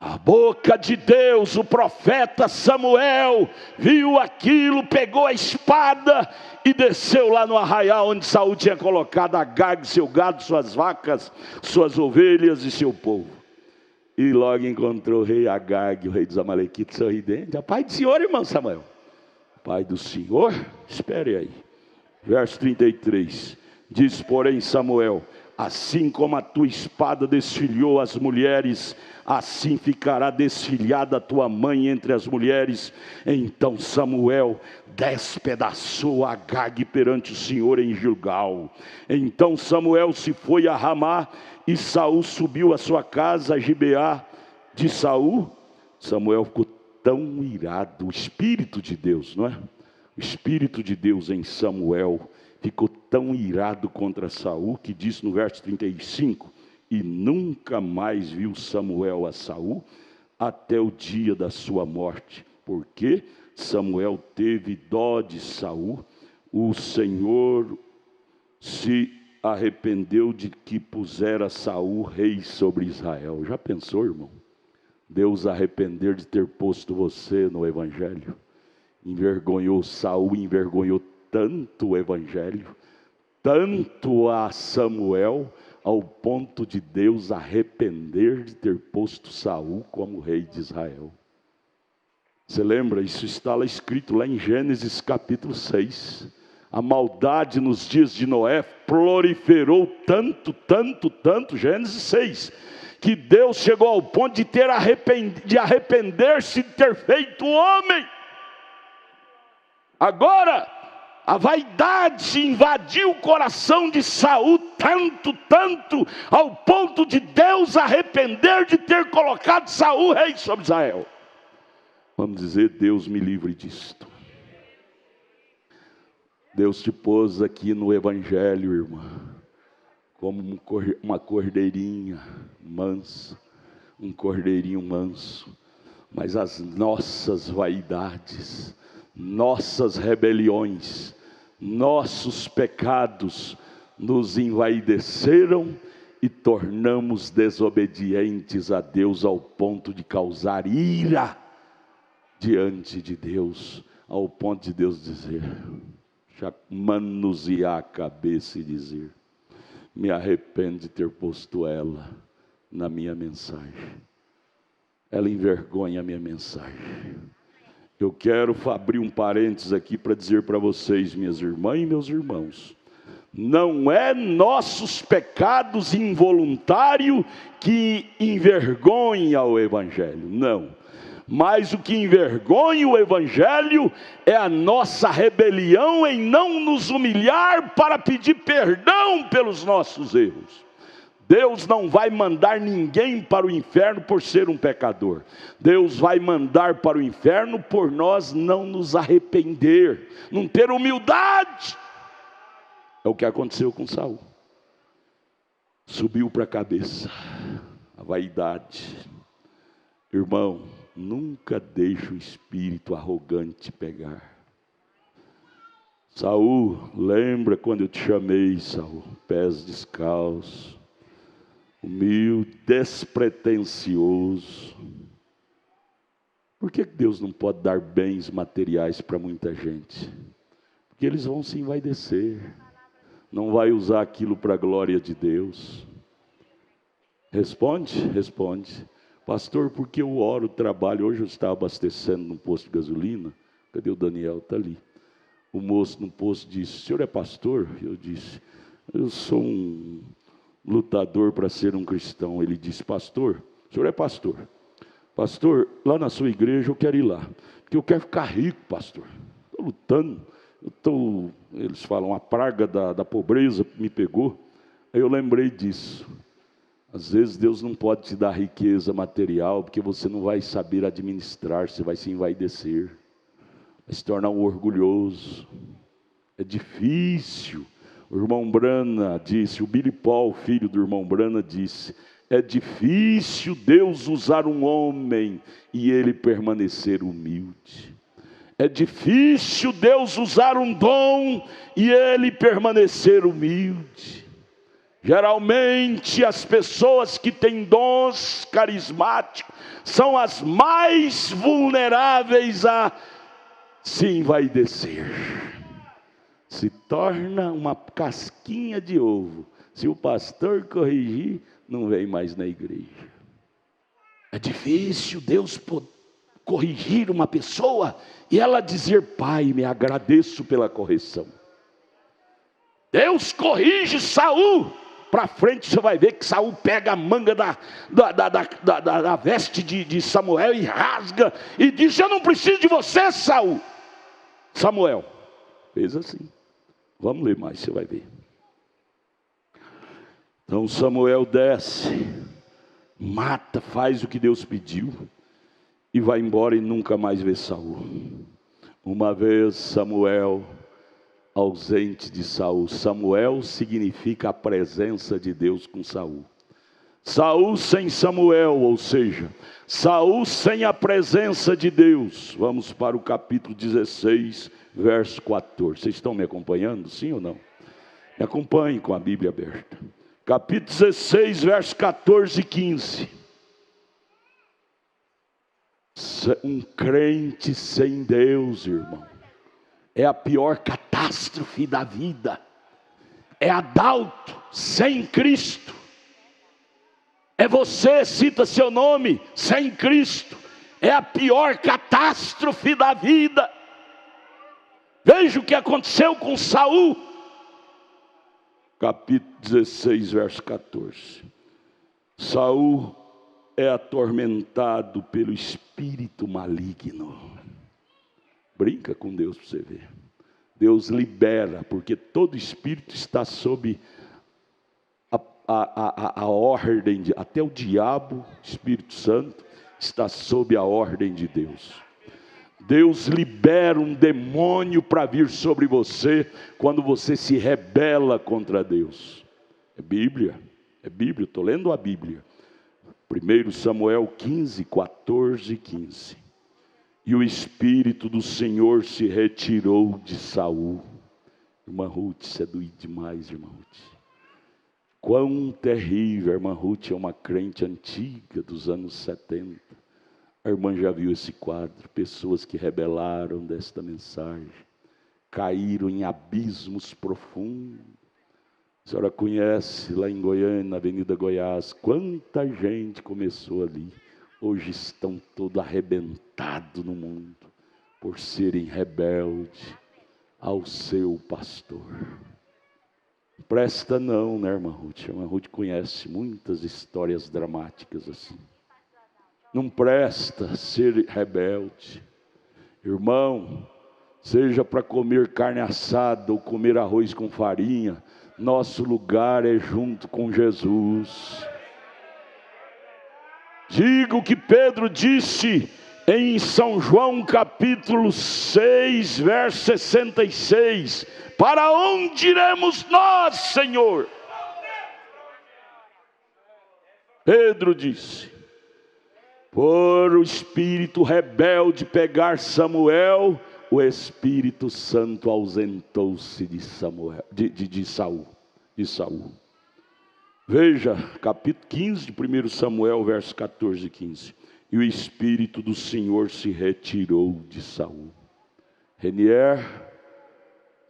A boca de Deus, o profeta Samuel viu aquilo, pegou a espada e desceu lá no arraial onde Saul tinha colocado Agag, seu gado, suas vacas, suas ovelhas e seu povo. E logo encontrou o rei Agag, o rei dos amalequitas, sorridente. "A paz do senhor, irmão Samuel." "Pai do senhor?" Espere aí. Verso 33. Diz, porém, Samuel: assim como a tua espada desfilhou as mulheres, assim ficará desfilhada a tua mãe entre as mulheres. Então Samuel despedaçou Agag perante o Senhor em Gilgal. Então Samuel se foi a Ramá, e Saul subiu à sua casa, a Gibeá de Saul. Samuel ficou tão irado, o Espírito de Deus, não é? O Espírito de Deus em Samuel ficou tão irado contra Saul, que diz no verso 35, e nunca mais viu Samuel a Saul até o dia da sua morte, porque Samuel teve dó de Saul. O Senhor se arrependeu de que pusera Saul rei sobre Israel. Já pensou, irmão? Deus arrepender de ter posto você no evangelho? Envergonhou Saul, envergonhou tanto o evangelho, tanto a Samuel, ao ponto de Deus arrepender de ter posto Saul como rei de Israel. Você lembra? Isso está lá escrito lá em Gênesis capítulo 6. A maldade nos dias de Noé proliferou tanto, Gênesis 6, que Deus chegou ao ponto de arrepender-se de ter feito o homem. Agora, a vaidade invadiu o coração de Saul tanto, ao ponto de Deus arrepender de ter colocado Saul rei sobre Israel. Vamos dizer: Deus me livre disto. Deus te pôs aqui no evangelho, irmã, como uma cordeirinha mansa, um cordeirinho manso. Mas as nossas vaidades, nossas rebeliões, nossos pecados nos envaideceram e tornamos desobedientes a Deus, ao ponto de causar ira diante de Deus, ao ponto de Deus dizer, manusear a cabeça e dizer: me arrependo de ter posto ela na minha mensagem. Ela envergonha a minha mensagem. Eu quero abrir um parênteses aqui para dizer para vocês, minhas irmãs e meus irmãos, não é nossos pecados involuntários que envergonham o evangelho, não. Mas o que envergonha o evangelho é a nossa rebelião em não nos humilhar para pedir perdão pelos nossos erros. Deus não vai mandar ninguém para o inferno por ser um pecador. Deus vai mandar para o inferno por nós não nos arrepender, não ter humildade. É o que aconteceu com Saul. Subiu para a cabeça. a vaidade. Irmão, nunca deixe o espírito arrogante pegar. Saul, lembra quando eu te chamei, Saul? Pés descalços, humilde, despretensioso. Por que Deus não pode dar bens materiais para muita gente? Porque eles vão se envaidecer. Não vai usar aquilo para a glória de Deus. Responde? Responde. Pastor, porque eu oro, trabalho. Hoje eu estava abastecendo num posto de gasolina. Cadê o Daniel? Está ali. O moço no posto disse: o senhor é pastor? Eu disse: eu sou um lutador para ser um cristão. Ele disse: pastor, o senhor é pastor? Pastor, lá na sua igreja eu quero ir lá, porque eu quero ficar rico, pastor. Estou lutando. Eles falam, a praga da pobreza me pegou. Aí eu lembrei disso. Às vezes Deus não pode te dar riqueza material, porque você não vai saber administrar, você vai se envaidecer, vai se tornar um orgulhoso. É difícil. O irmão Brana disse, o Billy Paul, filho do irmão Brana, disse: é difícil Deus usar um homem e ele permanecer humilde. É difícil Deus usar um dom e ele permanecer humilde. Geralmente as pessoas que têm dons carismáticos são as mais vulneráveis a se envaidecer. Se torna uma casquinha de ovo. Se o pastor corrigir, não vem mais na igreja. É difícil Deus corrigir uma pessoa e ela dizer: pai, me agradeço pela correção. Deus corrige Saul. Para frente você vai ver que Saul pega a manga da veste de Samuel e rasga e diz: eu não preciso de você, Saul. Samuel fez assim. Vamos ler mais, você vai ver. Então Samuel desce, mata, faz o que Deus pediu e vai embora e nunca mais vê Saul. Uma vez Samuel ausente de Saul. Samuel significa a presença de Deus com Saul. Saul sem Samuel, ou seja, Saul sem a presença de Deus. Vamos para o capítulo 16, verso 14. Vocês estão me acompanhando, sim ou não? Me acompanhem com a Bíblia aberta. Capítulo 16, verso 14 e 15. Um crente sem Deus, irmão, é a pior catástrofe da vida. É adulto sem Cristo. É você, cita seu nome, sem Cristo. É a pior catástrofe da vida. Veja o que aconteceu com Saul. Capítulo 16, verso 14. Saul é atormentado pelo espírito maligno. Brinca com Deus para você ver. Deus libera, porque todo espírito está sob a ordem de, até o diabo, Espírito Santo, está sob a ordem de Deus. Deus libera um demônio para vir sobre você quando você se rebela contra Deus. É Bíblia, estou lendo a Bíblia. 1 Samuel 15, 14 e 15. E o Espírito do Senhor se retirou de Saul. Irmã Ruth, isso é doído demais, irmã Ruth. Quão terrível, a irmã Ruth é uma crente antiga dos anos 70. A irmã já viu esse quadro, pessoas que rebelaram desta mensagem, caíram em abismos profundos. A senhora conhece lá em Goiânia, na Avenida Goiás, quanta gente começou ali. Hoje estão todos arrebentados no mundo, por serem rebeldes ao seu pastor. Presta não, né, irmã Ruth? A irmã Ruth conhece muitas histórias dramáticas assim. Não presta ser rebelde. Irmão, seja para comer carne assada ou comer arroz com farinha, nosso lugar é junto com Jesus. Diga o que Pedro disse em São João capítulo 6, verso 66. Para onde iremos nós, Senhor? Pedro disse: por o espírito rebelde pegar Samuel, o Espírito Santo ausentou-se de Saul. Veja, capítulo 15 de 1 Samuel, versos 14 e 15. E o Espírito do Senhor se retirou de Saul. Renier,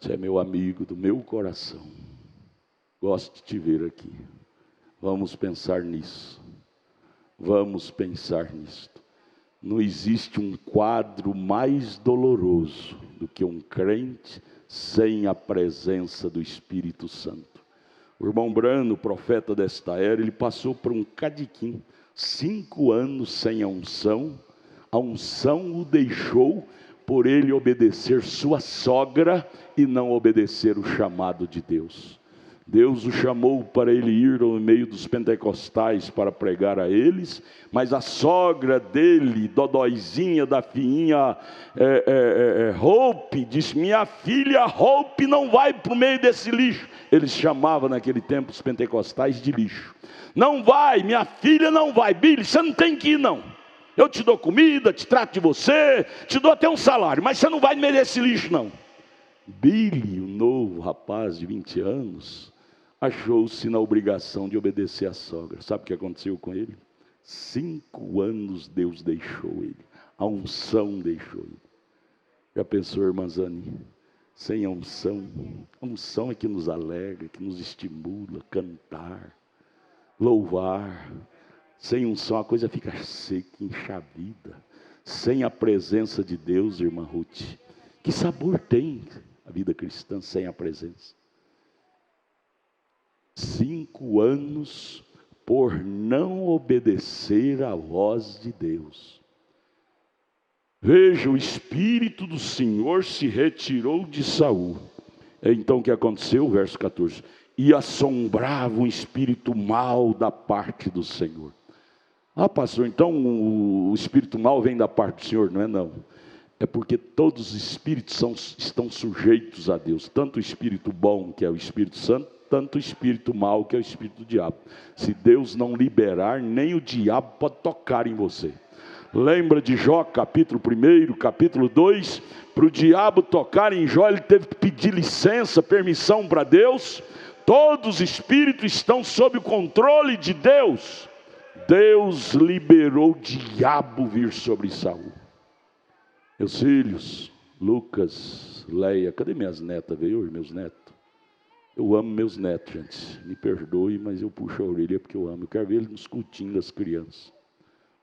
você é meu amigo do meu coração. Gosto de te ver aqui. Vamos pensar nisso. Vamos pensar nisto. Não existe um quadro mais doloroso do que um crente sem a presença do Espírito Santo. O irmão Brano, profeta desta era, ele passou por um cadiquim, 5 anos sem a unção o deixou por ele obedecer sua sogra e não obedecer o chamado de Deus. Deus o chamou para ele ir no meio dos pentecostais para pregar a eles, mas a sogra dele, dodóizinha da filhinha Hope, disse: minha filha Hope não vai para o meio desse lixo. Eles chamavam naquele tempo os pentecostais de lixo. Não vai, minha filha não vai. Billy, você não tem que ir não. Eu te dou comida, te trato de você, te dou até um salário, mas você não vai no meio desse lixo não. Billy, o novo rapaz de 20 anos, achou-se na obrigação de obedecer à sogra. Sabe o que aconteceu com ele? 5 anos Deus deixou ele. A unção deixou ele. Já pensou, irmã Zani? Sem a unção é que nos alegra, que nos estimula, cantar, louvar. Sem unção a coisa fica seca, enxavida. Sem a presença de Deus, irmã Ruth, que sabor tem a vida cristã sem a presença? 5 anos por não obedecer à voz de Deus. Veja, o Espírito do Senhor se retirou de Saul. Então o que aconteceu? Verso 14. E assombrava um espírito mau da parte do Senhor. Ah, pastor, então o espírito mau vem da parte do Senhor? Não é não. É porque todos os espíritos estão sujeitos a Deus. Tanto o espírito bom, que é o Espírito Santo, tanto o espírito mau, que é o espírito do diabo. Se Deus não liberar, nem o diabo pode tocar em você. Lembra de Jó, capítulo 1, capítulo 2? Para o diabo tocar em Jó, ele teve que pedir licença, permissão para Deus. Todos os espíritos estão sob o controle de Deus. Deus liberou o diabo vir sobre Saul. Meus filhos, Lucas, Leia, cadê minhas netas? Veio hoje, meus netos? Eu amo meus netos, gente. Me perdoe, mas eu puxo a orelha porque eu amo. Eu quero ver eles nos cultinhos das crianças.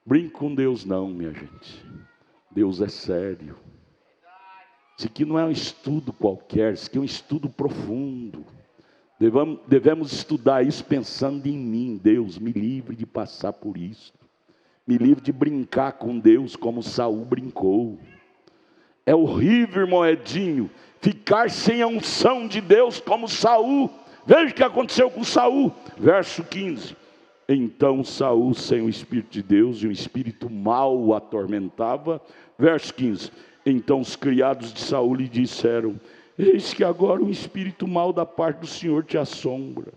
Brinque com Deus não, minha gente. Deus é sério. Isso aqui não é um estudo qualquer, isso aqui é um estudo profundo. Devemos estudar isso pensando em mim. Deus, me livre de passar por isso. Me livre de brincar com Deus como Saul brincou. É horrível, irmão Edinho, ficar sem a unção de Deus como Saul. Veja o que aconteceu com Saul. Verso 15. Então Saul, sem o Espírito de Deus, e um espírito mau o atormentava. Verso 15. Então os criados de Saul lhe disseram: eis que agora um espírito mau da parte do Senhor te assombra.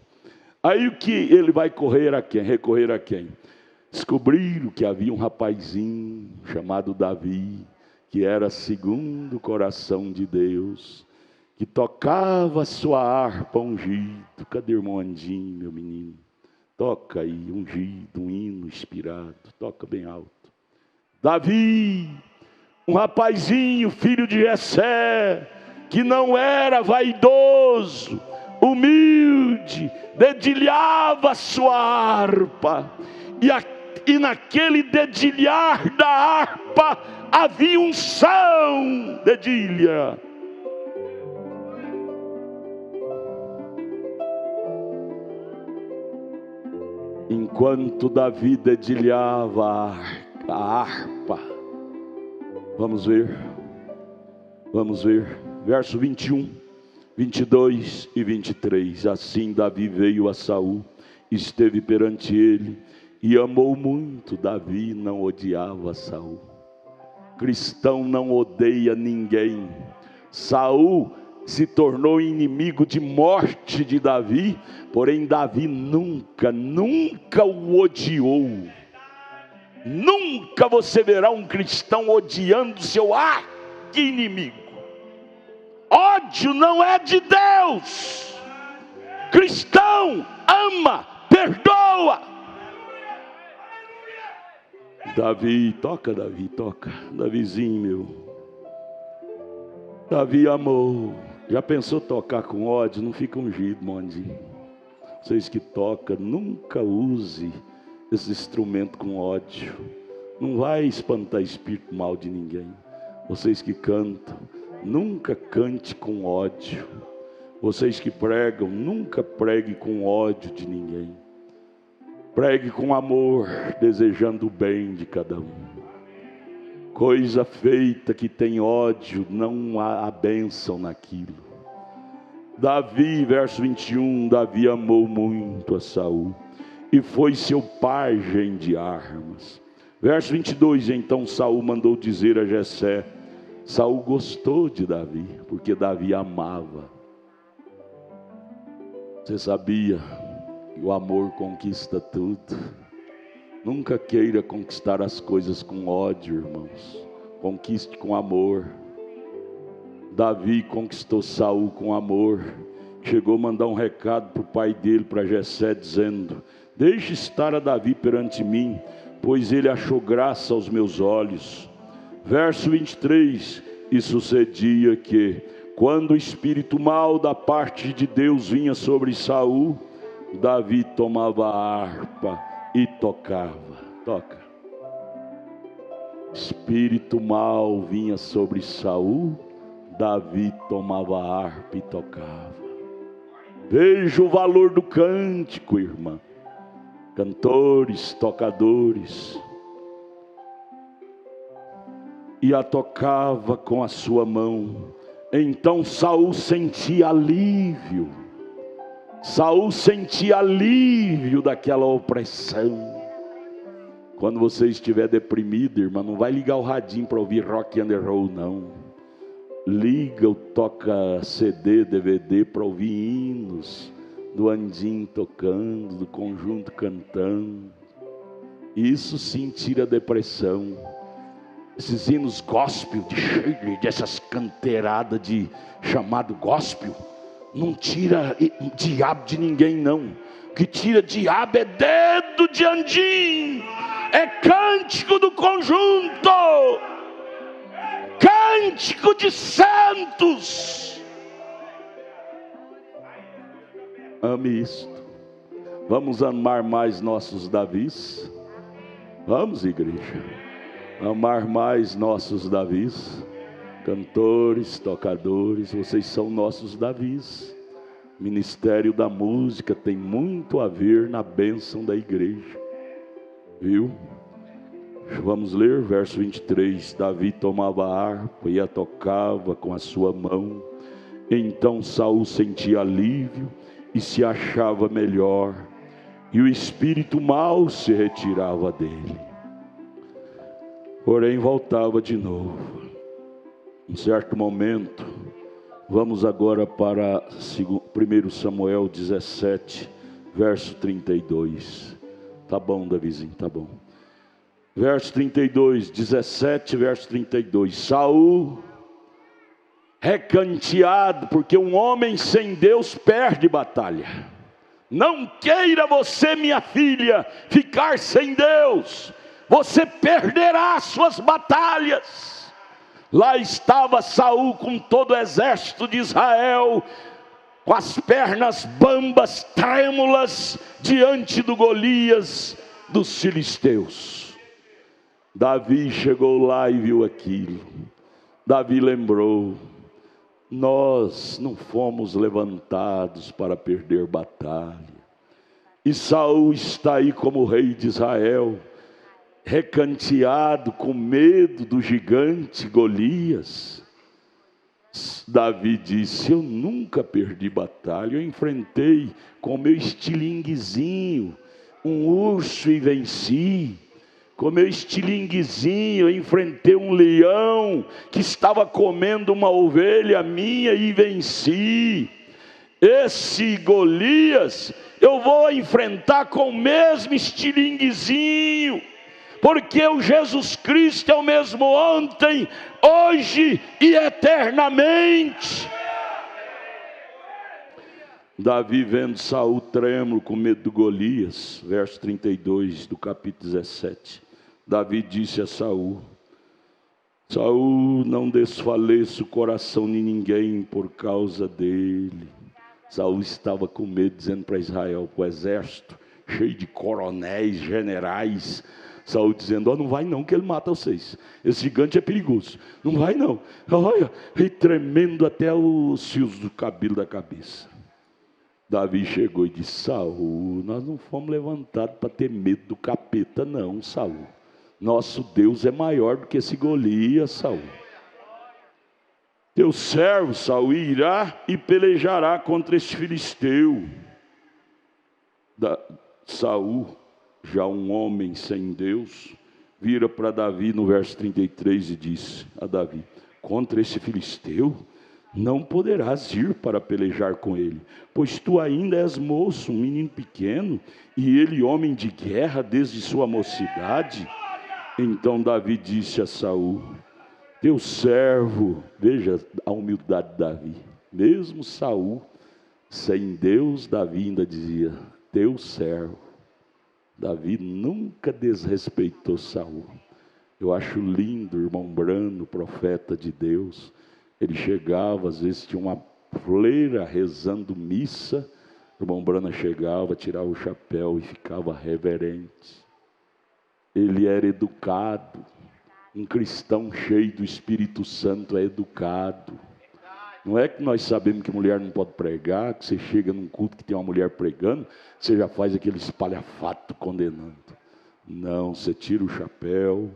Aí o que ele vai recorrer a quem? Descobriram que havia um rapazinho chamado Davi, que era segundo o coração de Deus, que tocava sua harpa ungido. Cadê o irmão Andinho, meu menino? Toca aí, ungido, um hino inspirado, toca bem alto. Davi, um rapazinho, filho de Jessé, que não era vaidoso, humilde, dedilhava sua harpa, e naquele dedilhar da harpa havia unção. Dedilha. Enquanto Davi dedilhava a harpa, vamos ver, verso 21, 22 e 23. Assim Davi veio a Saul, esteve perante ele, e amou muito. Davi não odiava Saul. Cristão não odeia ninguém. Saul se tornou inimigo de morte de Davi, porém Davi nunca o odiou. Nunca você verá um cristão odiando seu inimigo. Ódio não é de Deus. Cristão ama, perdoa. Davi, toca, Davizinho meu. Davi amou. Já pensou tocar com ódio? Não fica ungido, mondinho. Vocês que tocam, nunca use esse instrumento com ódio. Não vai espantar espírito mal de ninguém. Vocês que cantam, nunca cante com ódio. Vocês que pregam, nunca pregue com ódio de ninguém. Pregue com amor, desejando o bem de cada um. Coisa feita que tem ódio, não há bênção naquilo. Davi, verso 21, Davi amou muito a Saul e foi seu pajem de armas. Verso 22, então Saul mandou dizer a Jessé. Saul gostou de Davi, porque Davi amava. Você sabia que o amor conquista tudo? Nunca queira conquistar as coisas com ódio, irmãos. Conquiste com amor. Davi conquistou Saul com amor. Chegou a mandar um recado para o pai dele, para Jessé, dizendo: deixe estar a Davi perante mim, pois ele achou graça aos meus olhos. Verso 23, e sucedia que, quando o espírito mau da parte de Deus vinha sobre Saul, Davi tomava a harpa e tocava. Toca. Espírito mau vinha sobre Saul, Davi tomava a harpa e tocava. Veja o valor do cântico, irmã. Cantores, tocadores. E a tocava com a sua mão. Então Saul sentia alívio. Saul sentia alívio daquela opressão. Quando você estiver deprimido, irmã, não vai ligar o radinho para ouvir rock and roll, não. Liga o toca CD, DVD para ouvir hinos do Andim tocando, do conjunto cantando. Isso sim tira a depressão. Esses hinos gospel, dessas canteiradas de chamado gospel, não tira diabo de ninguém, não. O que tira diabo é dedo de andim, é cântico do conjunto, cântico de santos. Ame isto. Vamos amar mais nossos Davis. Vamos, igreja, amar mais nossos Davis. Cantores, tocadores, vocês são nossos Davis. Ministério da música tem muito a ver na bênção da igreja. Viu? Vamos ler verso 23. Davi tomava a harpa e a tocava com a sua mão. Então Saul sentia alívio e se achava melhor, e o espírito mau se retirava dele. Porém voltava de novo. Em certo momento, vamos agora para 1 Samuel 17, verso 32. Tá bom, Davizinho, tá bom. Verso 32, 17, verso 32. Saul, recanteado, porque um homem sem Deus perde batalha. Não queira você, minha filha, ficar sem Deus. Você perderá suas batalhas. Lá estava Saul com todo o exército de Israel, com as pernas bambas, trêmulas, diante do Golias dos filisteus. Davi chegou lá e viu aquilo. Davi lembrou: nós não fomos levantados para perder batalha. E Saul está aí como rei de Israel, recanteado, com medo do gigante Golias. Davi disse: eu nunca perdi batalha, eu enfrentei com meu estilinguezinho um urso e venci, com meu estilinguezinho, eu enfrentei um leão que estava comendo uma ovelha minha e venci. Esse Golias eu vou enfrentar com o mesmo estilinguezinho, porque o Jesus Cristo é o mesmo ontem, hoje e eternamente. Davi vendo Saul trêmulo com medo do Golias, verso 32 do capítulo 17. Davi disse a Saul: Saul, não desfaleça o coração de ninguém por causa dele. Saul estava com medo, dizendo para Israel, para o exército, cheio de coronéis, generais. Saul dizendo, não vai não, que ele mata vocês. Esse gigante é perigoso. Não vai não. Olha, e tremendo até os fios do cabelo da cabeça. Davi chegou e disse, Saul, nós não fomos levantados para ter medo do capeta não, Saul. Nosso Deus é maior do que esse Golias, Saul. Teu servo, Saul, irá e pelejará contra este filisteu. Saul, já um homem sem Deus, vira para Davi no verso 33 e disse a Davi, contra esse filisteu, não poderás ir para pelejar com ele, pois tu ainda és moço, um menino pequeno, e ele homem de guerra desde sua mocidade. Então Davi disse a Saul, teu servo, veja a humildade de Davi, mesmo Saul, sem Deus, Davi ainda dizia, teu servo. Davi nunca desrespeitou Saul. Eu acho lindo o irmão Brano, profeta de Deus. Ele chegava, às vezes tinha uma freira rezando missa, o irmão Brano chegava, tirava o chapéu e ficava reverente. Ele era educado. Um cristão cheio do Espírito Santo é educado. Não é que nós sabemos que mulher não pode pregar, que você chega num culto que tem uma mulher pregando, você já faz aquele espalhafato condenando. Não, você tira o chapéu,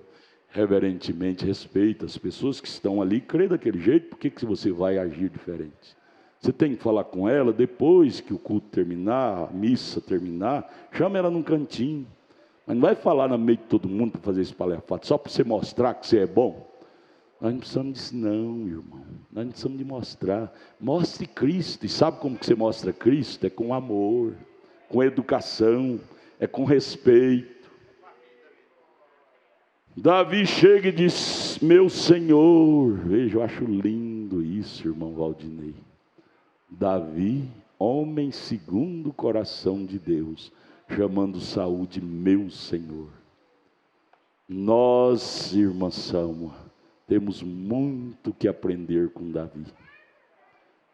reverentemente respeita as pessoas que estão ali, crê daquele jeito, por que você vai agir diferente? Você tem que falar com ela, depois que o culto terminar, a missa terminar, chama ela num cantinho. Mas não vai falar no meio de todo mundo para fazer espalhafato, só para você mostrar que você é bom. Nós não precisamos disso não, irmão. Nós não precisamos de mostrar. Mostre Cristo. E sabe como que você mostra Cristo? É com amor, com educação, é com respeito. Davi chega e diz, meu Senhor. Veja, eu acho lindo isso, irmão Valdinei. Davi, homem segundo o coração de Deus, chamando Saul de meu Senhor. Nós, irmã Salma, temos muito que aprender com Davi.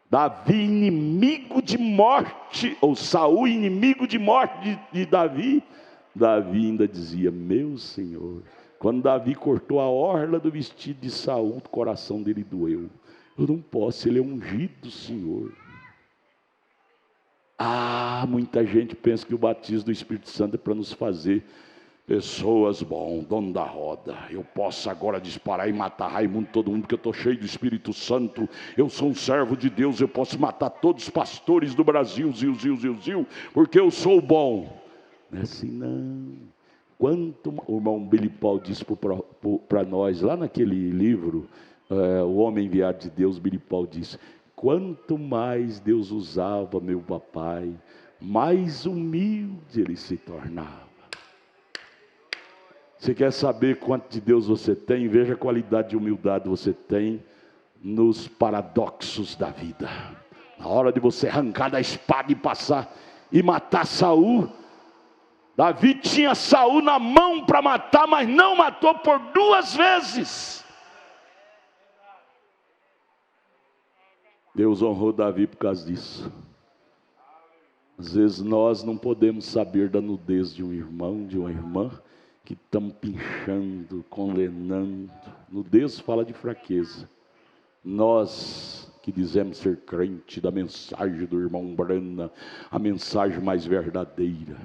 Davi inimigo de morte, ou Saul inimigo de morte de Davi. Davi ainda dizia, meu Senhor. Quando Davi cortou a orla do vestido de Saul, o coração dele doeu. Eu não posso, ele é ungido do Senhor. Muita gente pensa que o batismo do Espírito Santo é para nos fazer pessoas, dono da roda. Eu posso agora disparar e matar Raimundo, todo mundo, porque eu estou cheio do Espírito Santo. Eu sou um servo de Deus, eu posso matar todos os pastores do Brasil, porque eu sou bom. Não é assim não. O irmão Billy Paul disse para nós, lá naquele livro, O Homem Enviado de Deus, Billy Paul disse, quanto mais Deus usava meu papai, mais humilde ele se tornava. Você quer saber quanto de Deus você tem? Veja a qualidade de humildade você tem nos paradoxos da vida. Na hora de você arrancar da espada e passar e matar Saul. Davi tinha Saul na mão para matar, mas não matou por 2 vezes. Deus honrou Davi por causa disso. Às vezes nós não podemos saber da nudez de um irmão, de uma irmã, que estamos pinchando, condenando. Nudez fala de fraqueza. Nós que dizemos ser crente da mensagem do irmão Brana, a mensagem mais verdadeira,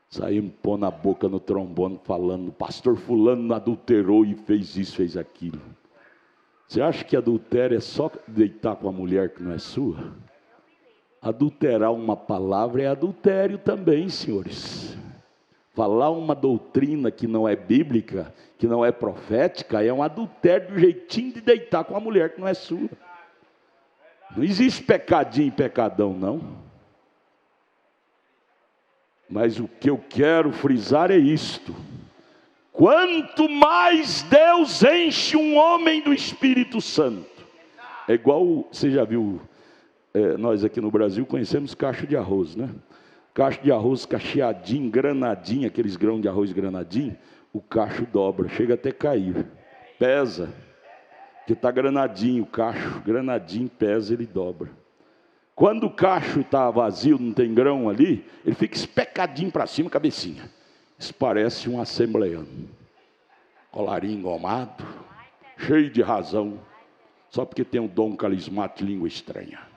saímos pondo a boca no trombone falando, pastor fulano adulterou e fez isso, fez aquilo. Você acha que adultério é só deitar com a mulher que não é sua? Adulterar uma palavra é adultério também, senhores. Falar uma doutrina que não é bíblica, que não é profética, é um adultério do jeitinho de deitar com uma mulher que não é sua. Não existe pecadinho e pecadão, não. Mas o que eu quero frisar é isto: quanto mais Deus enche um homem do Espírito Santo, é igual, você já viu, nós aqui no Brasil conhecemos cacho de arroz, né? Cacho de arroz cacheadinho, granadinho, aqueles grãos de arroz granadinho, o cacho dobra, chega até cair, pesa, porque está granadinho, o cacho granadinho pesa, ele dobra. Quando o cacho está vazio, não tem grão ali, ele fica especadinho para cima, cabecinha. Isso parece um assembleano, colarinho engomado, cheio de razão, só porque tem um dom carismático de língua estranha.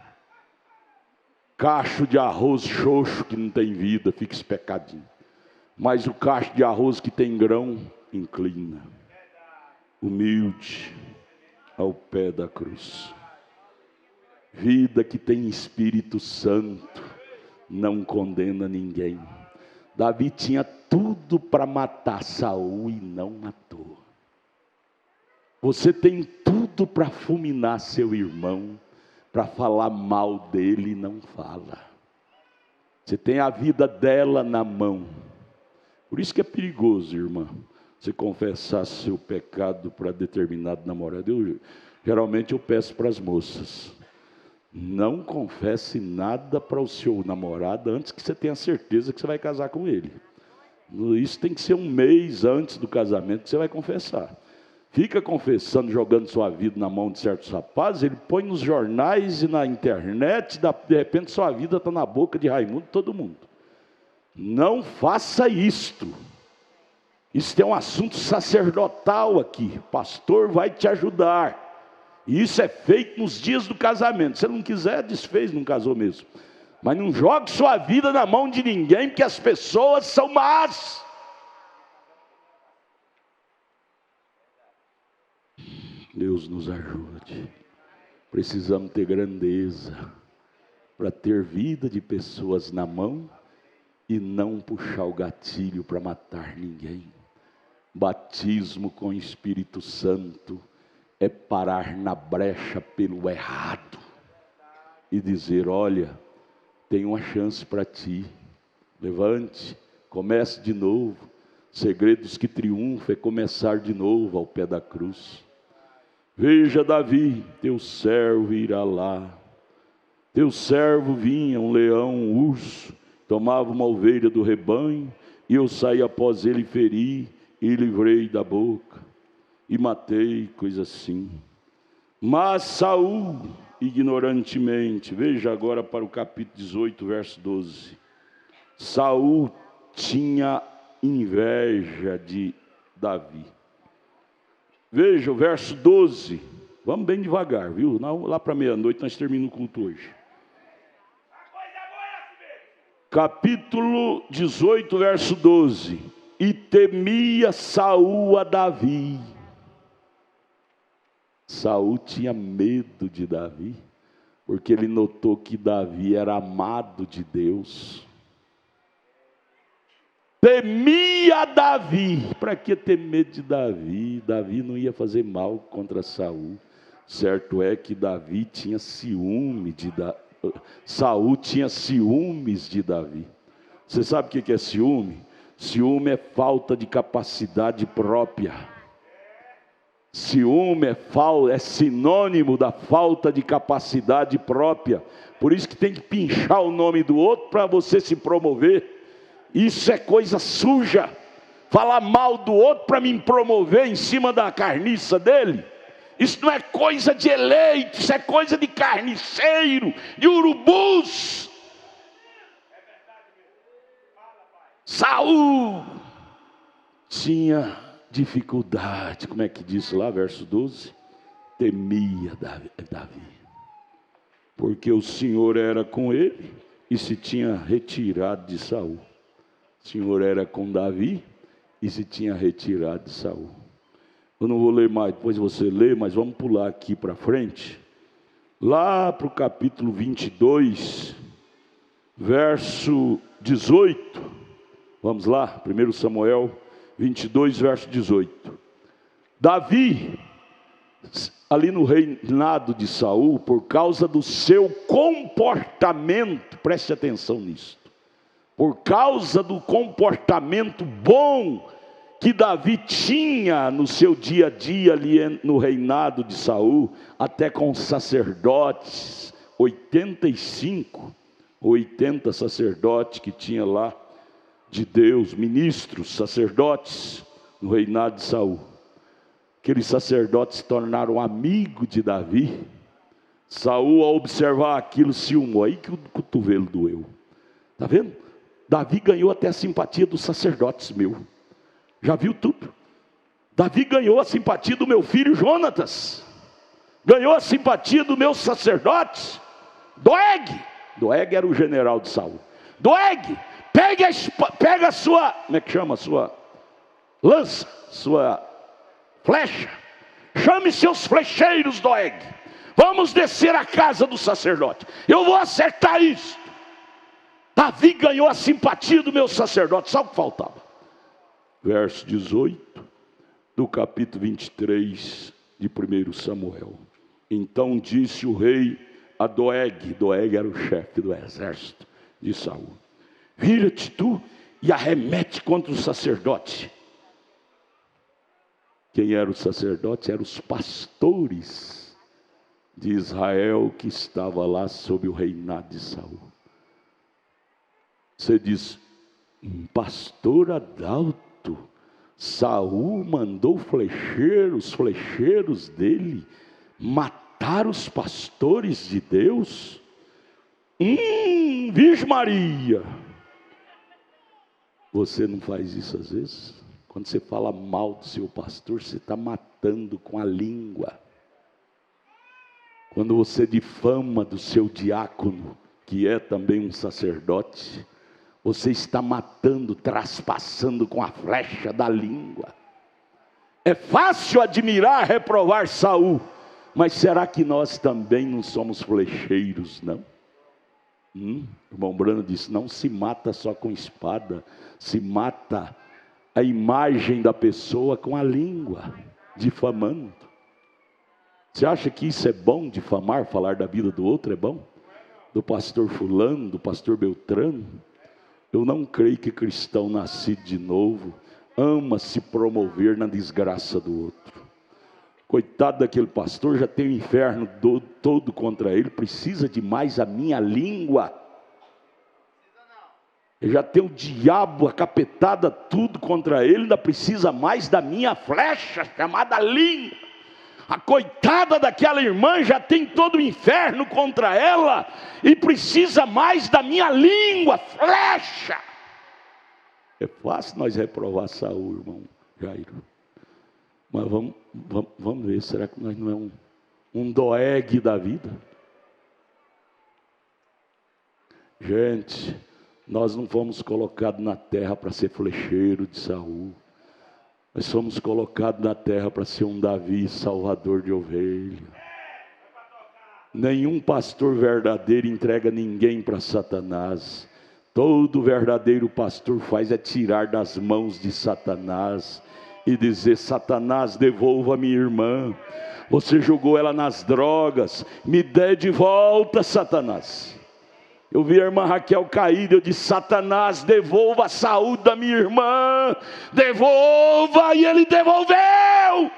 Cacho de arroz xoxo que não tem vida, fica especadinho. Mas o cacho de arroz que tem grão, inclina. Humilde, ao pé da cruz. Vida que tem Espírito Santo, não condena ninguém. Davi tinha tudo para matar Saul e não matou. Você tem tudo para fulminar seu irmão, para falar mal dele e não fala. Você tem a vida dela na mão. Por isso que é perigoso, irmã, você confessar seu pecado para determinado namorado. Geralmente eu peço para as moças: não confesse nada para o seu namorado antes que você tenha certeza que você vai casar com ele. Isso tem que ser um mês antes do casamento que você vai confessar. Fica confessando, jogando sua vida na mão de certos rapazes, ele põe nos jornais e na internet, de repente sua vida está na boca de Raimundo, todo mundo. Não faça isto. Isso é um assunto sacerdotal aqui. O pastor vai te ajudar. E isso é feito nos dias do casamento. Se ele não quiser, desfez, não casou mesmo. Mas não jogue sua vida na mão de ninguém, porque as pessoas são más. Deus nos ajude. Precisamos ter grandeza para ter vida de pessoas na mão e não puxar o gatilho para matar ninguém. Batismo com o Espírito Santo é parar na brecha pelo errado e dizer: olha, tem uma chance para ti, levante, comece de novo. Segredos que triunfam é começar de novo ao pé da cruz. Veja Davi, teu servo irá lá. Teu servo vinha, um leão, um urso, tomava uma ovelha do rebanho, e eu saí após ele, feri, e livrei da boca, e matei, coisa assim. Mas Saul, ignorantemente, veja agora para o capítulo 18, verso 12. Saul tinha inveja de Davi. Veja o verso 12, vamos bem devagar, viu? Lá para meia-noite nós terminamos o culto hoje. Capítulo 18, verso 12. E temia Saul a Davi. Saul tinha medo de Davi, porque ele notou que Davi era amado de Deus. Temia Davi. Para que ter medo de Davi? Davi não ia fazer mal contra Saul. Certo é que Davi tinha ciúme Saul tinha ciúmes de Davi. Você sabe o que é ciúme? Ciúme é falta de capacidade própria. Ciúme é sinônimo da falta de capacidade própria. Por isso que tem que pinchar o nome do outro para você se promover. Isso é coisa suja. Falar mal do outro para me promover em cima da carniça dele. Isso não é coisa de eleito, isso é coisa de carniceiro, de urubus. Saul tinha dificuldade, como é que diz lá, verso 12? Temia Davi, porque o Senhor era com ele e se tinha retirado de Saul. O Senhor era com Davi e se tinha retirado de Saul. Eu não vou ler mais, depois você lê, mas vamos pular aqui para frente. Lá para o capítulo 22, verso 18. Vamos lá, 1 Samuel 22, verso 18. Davi, ali no reinado de Saul, por causa do seu comportamento, preste atenção nisso, por causa do comportamento bom que Davi tinha no seu dia a dia ali no reinado de Saul, até com os sacerdotes, 85, 80 sacerdotes que tinha lá de Deus, ministros, sacerdotes, no reinado de Saul. Aqueles sacerdotes se tornaram amigos de Davi. Saul, ao observar aquilo, ciúmou. Aí que o cotovelo doeu. Está vendo? Davi ganhou até a simpatia dos sacerdotes meu. Já viu tudo? Davi ganhou a simpatia do meu filho Jonatas. Ganhou a simpatia dos meus sacerdotes. Doeg era o general de Saul. Doeg, pega a sua, como é que chama? Sua lança, sua flecha. Chame seus flecheiros, Doeg. Vamos descer a casa do sacerdote. Eu vou acertar isso. Davi ganhou a simpatia do meu sacerdote. Sabe o que faltava? Verso 18 do capítulo 23 de 1 Samuel. Então disse o rei a Doeg. Doeg era o chefe do exército de Saul: vira-te tu e arremete contra o sacerdote. Quem era o sacerdote? Eram os pastores de Israel que estava lá sob o reinado de Saul. Você diz: pastor Adalto, Saul mandou os flecheiros dele matar os pastores de Deus? Virgem Maria. Você não faz isso às vezes? Quando você fala mal do seu pastor, você está matando com a língua. Quando você difama do seu diácono, que é também um sacerdote, você está matando, traspassando com a flecha da língua. É fácil admirar, reprovar Saul, mas será que nós também não somos flecheiros, não? O irmão Brano disse: não se mata só com espada, se mata a imagem da pessoa com a língua, difamando. Você acha que isso é bom, difamar, falar da vida do outro é bom? Do pastor fulano, do pastor Beltrano? Eu não creio que cristão nascido de novo ama se promover na desgraça do outro. Coitado daquele pastor, já tem o inferno todo contra ele, precisa de mais a minha língua. Ele já tem o diabo, a capetada, tudo contra ele, ainda precisa mais da minha flecha, chamada língua. A coitada daquela irmã já tem todo o inferno contra ela, e precisa mais da minha língua, flecha. É fácil nós reprovar Saul, irmão Jairo. Mas vamos ver, será que nós não é um Doeg da vida? Gente, nós não fomos colocados na terra para ser flecheiro de Saul. Nós fomos colocados na terra para ser um Davi, salvador de ovelha. Nenhum pastor verdadeiro entrega ninguém para Satanás. Todo verdadeiro pastor faz é tirar das mãos de Satanás e dizer: Satanás, devolva minha irmã. Você jogou ela nas drogas, me dê de volta, Satanás. Eu vi a irmã Raquel caída, eu disse: Satanás, devolva a saúde da minha irmã, devolva, e ele devolveu.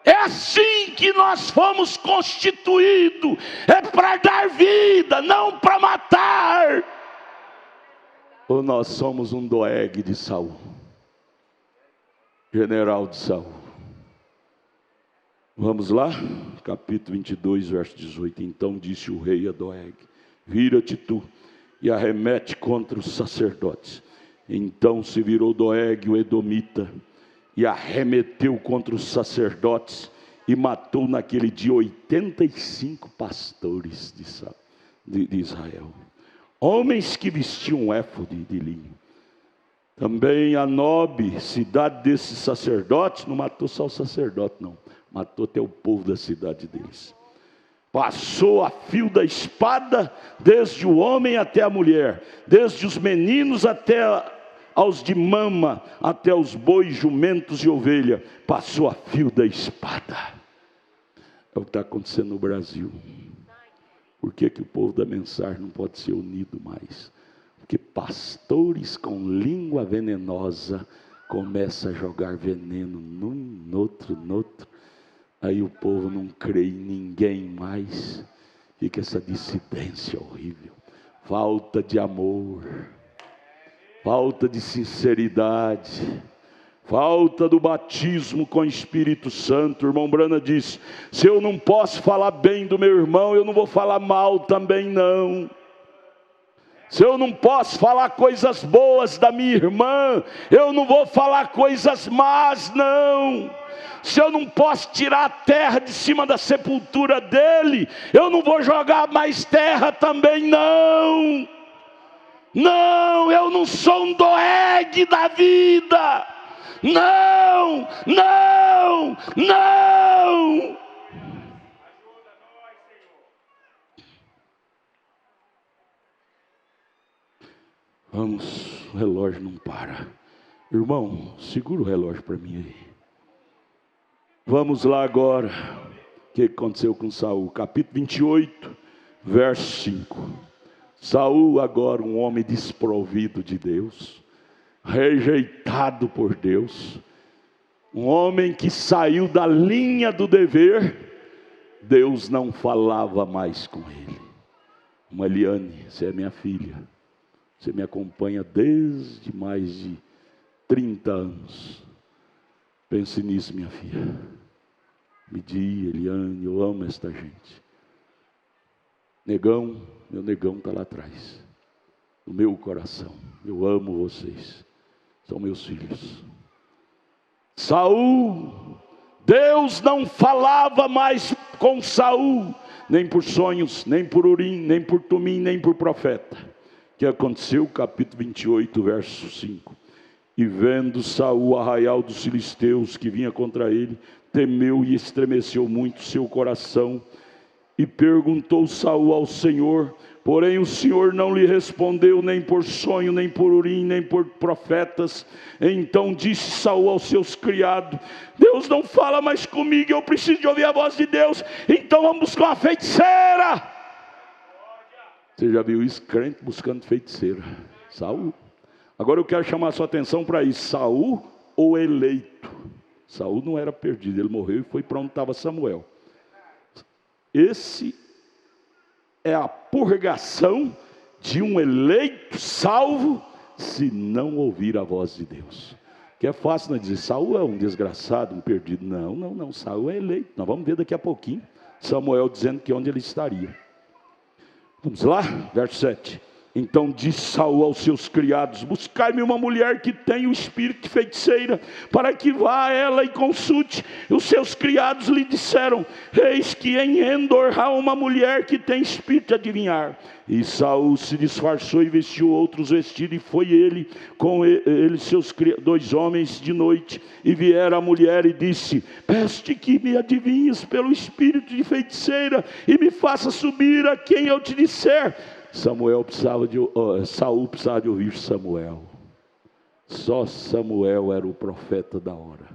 É assim que nós fomos constituídos, é para dar vida, não para matar. Ou nós somos um Doeg de Saul, general de Saul. Vamos lá, capítulo 22, verso 18. Então disse o rei a Doeg: vira-te tu e arremete contra os sacerdotes. Então se virou Doeg, o edomita, e arremeteu contra os sacerdotes, e matou naquele dia 85 pastores de Israel, homens que vestiam um éfode de linho. Também a Nobe, cidade desses sacerdotes, não matou só o sacerdote não, matou até o povo da cidade deles. Passou a fio da espada, desde o homem até a mulher, desde os meninos até aos de mama, até os bois, jumentos e ovelha. Passou a fio da espada. É o que está acontecendo no Brasil. Por que o povo da mensagem não pode ser unido mais? Porque pastores com língua venenosa começam a jogar veneno num, no outro. Aí o povo não crê em ninguém mais. Fica essa dissidência horrível. Falta de amor. Falta de sinceridade. Falta do batismo com o Espírito Santo. O irmão Brana diz: se eu não posso falar bem do meu irmão, eu não vou falar mal também não. Se eu não posso falar coisas boas da minha irmã, eu não vou falar coisas más não. Se eu não posso tirar a terra de cima da sepultura dele, eu não vou jogar mais terra também não. Não, eu não sou um Doeg da vida. Não. Vamos, o relógio não para. Irmão, segura o relógio para mim aí. Vamos lá agora. O que aconteceu com Saul? Capítulo 28, verso 5. Saul agora um homem desprovido de Deus, rejeitado por Deus, um homem que saiu da linha do dever. Deus não falava mais com ele. Eliane, você é minha filha, você me acompanha desde mais de 30 anos. Pense nisso, minha filha. Me diz, Eliane, eu amo esta gente. Negão, meu negão está lá atrás, no meu coração. Eu amo vocês, são meus filhos. Saul, Deus não falava mais com Saul, nem por sonhos, nem por Urim, nem por Tumim, nem por profeta. O que aconteceu? Capítulo 28, verso 5. E vendo Saul o arraial dos filisteus que vinha contra ele, temeu e estremeceu muito seu coração. E perguntou Saul ao Senhor, porém o Senhor não lhe respondeu, nem por sonho, nem por Urim, nem por profetas. Então disse Saul aos seus criados: Deus não fala mais comigo, eu preciso de ouvir a voz de Deus, então vamos buscar uma feiticeira. Você já viu isso? Crente buscando feiticeira. Saul. Agora eu quero chamar a sua atenção para isso. Saul, o eleito. Saul não era perdido, ele morreu e foi para onde estava Samuel. Esse é a purgação de um eleito salvo, se não ouvir a voz de Deus. Que é fácil, né, dizer, Saul é um desgraçado, um perdido. Não, Saul é eleito. Nós vamos ver daqui a pouquinho Samuel dizendo que onde ele estaria. Vamos lá, verso 7. Então disse Saul aos seus criados: buscai-me uma mulher que tenha o espírito de feiticeira, para que vá a ela e consulte. Os seus criados lhe disseram: eis que em Endor há uma mulher que tem espírito de adivinhar. E Saul se disfarçou e vestiu outros vestidos, e foi ele com ele seus 2 homens de noite. E vieram a mulher e disse: peço-te que me adivinhes pelo espírito de feiticeira, e me faça subir a quem eu te disser. Saul precisava de ouvir Samuel. Só Samuel era o profeta da hora.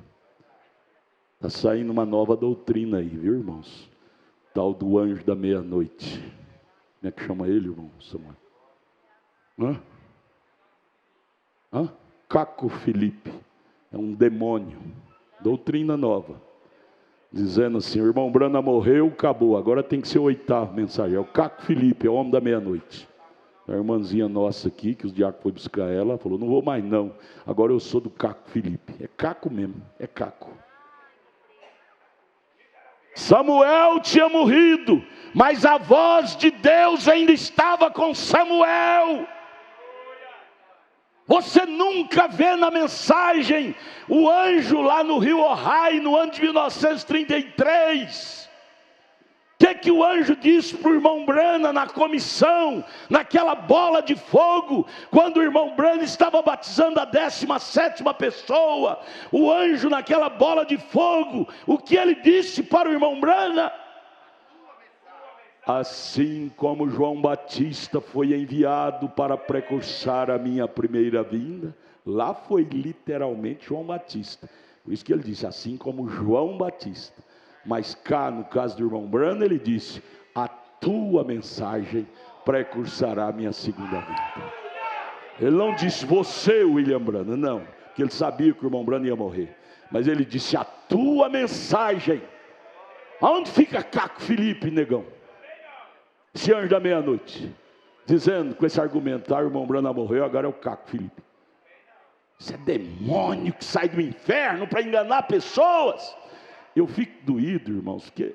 Está saindo uma nova doutrina aí, viu, irmãos? Tal do anjo da meia-noite. Como é que chama ele, irmão Samuel? Caco Filipe. É um demônio. Doutrina nova. Dizendo assim: o irmão Brana morreu, acabou, agora tem que ser o 8º mensageiro. É o Caco Filipe, é o homem da meia-noite. A irmãzinha nossa aqui, que os diáconos foram buscar ela, falou: não vou mais não, agora eu sou do Caco Filipe. É Caco mesmo, é Caco. Samuel tinha morrido, mas a voz de Deus ainda estava com Samuel. Você nunca vê na mensagem o anjo lá no rio Ohai, no ano de 1933. O que o anjo disse para o irmão Brana na comissão, naquela bola de fogo, quando o irmão Brana estava batizando a 17ª pessoa? O anjo naquela bola de fogo, o que ele disse para o irmão Brana? Assim como João Batista foi enviado para precursar a minha primeira vinda, lá foi literalmente João Batista. Por isso que ele disse, assim como João Batista. Mas cá, no caso do irmão Branham, ele disse, a tua mensagem precursará a minha segunda vinda. Ele não disse, você, William Branham, não. Porque ele sabia que o irmão Branham ia morrer. Mas ele disse, a tua mensagem. Aonde fica Caco Felipe, negão? Esse anjo da meia-noite. Dizendo com esse argumento, o irmão Branham morreu, agora é o Caco Felipe. Isso é demônio que sai do inferno para enganar pessoas. Eu fico doído, irmãos, porque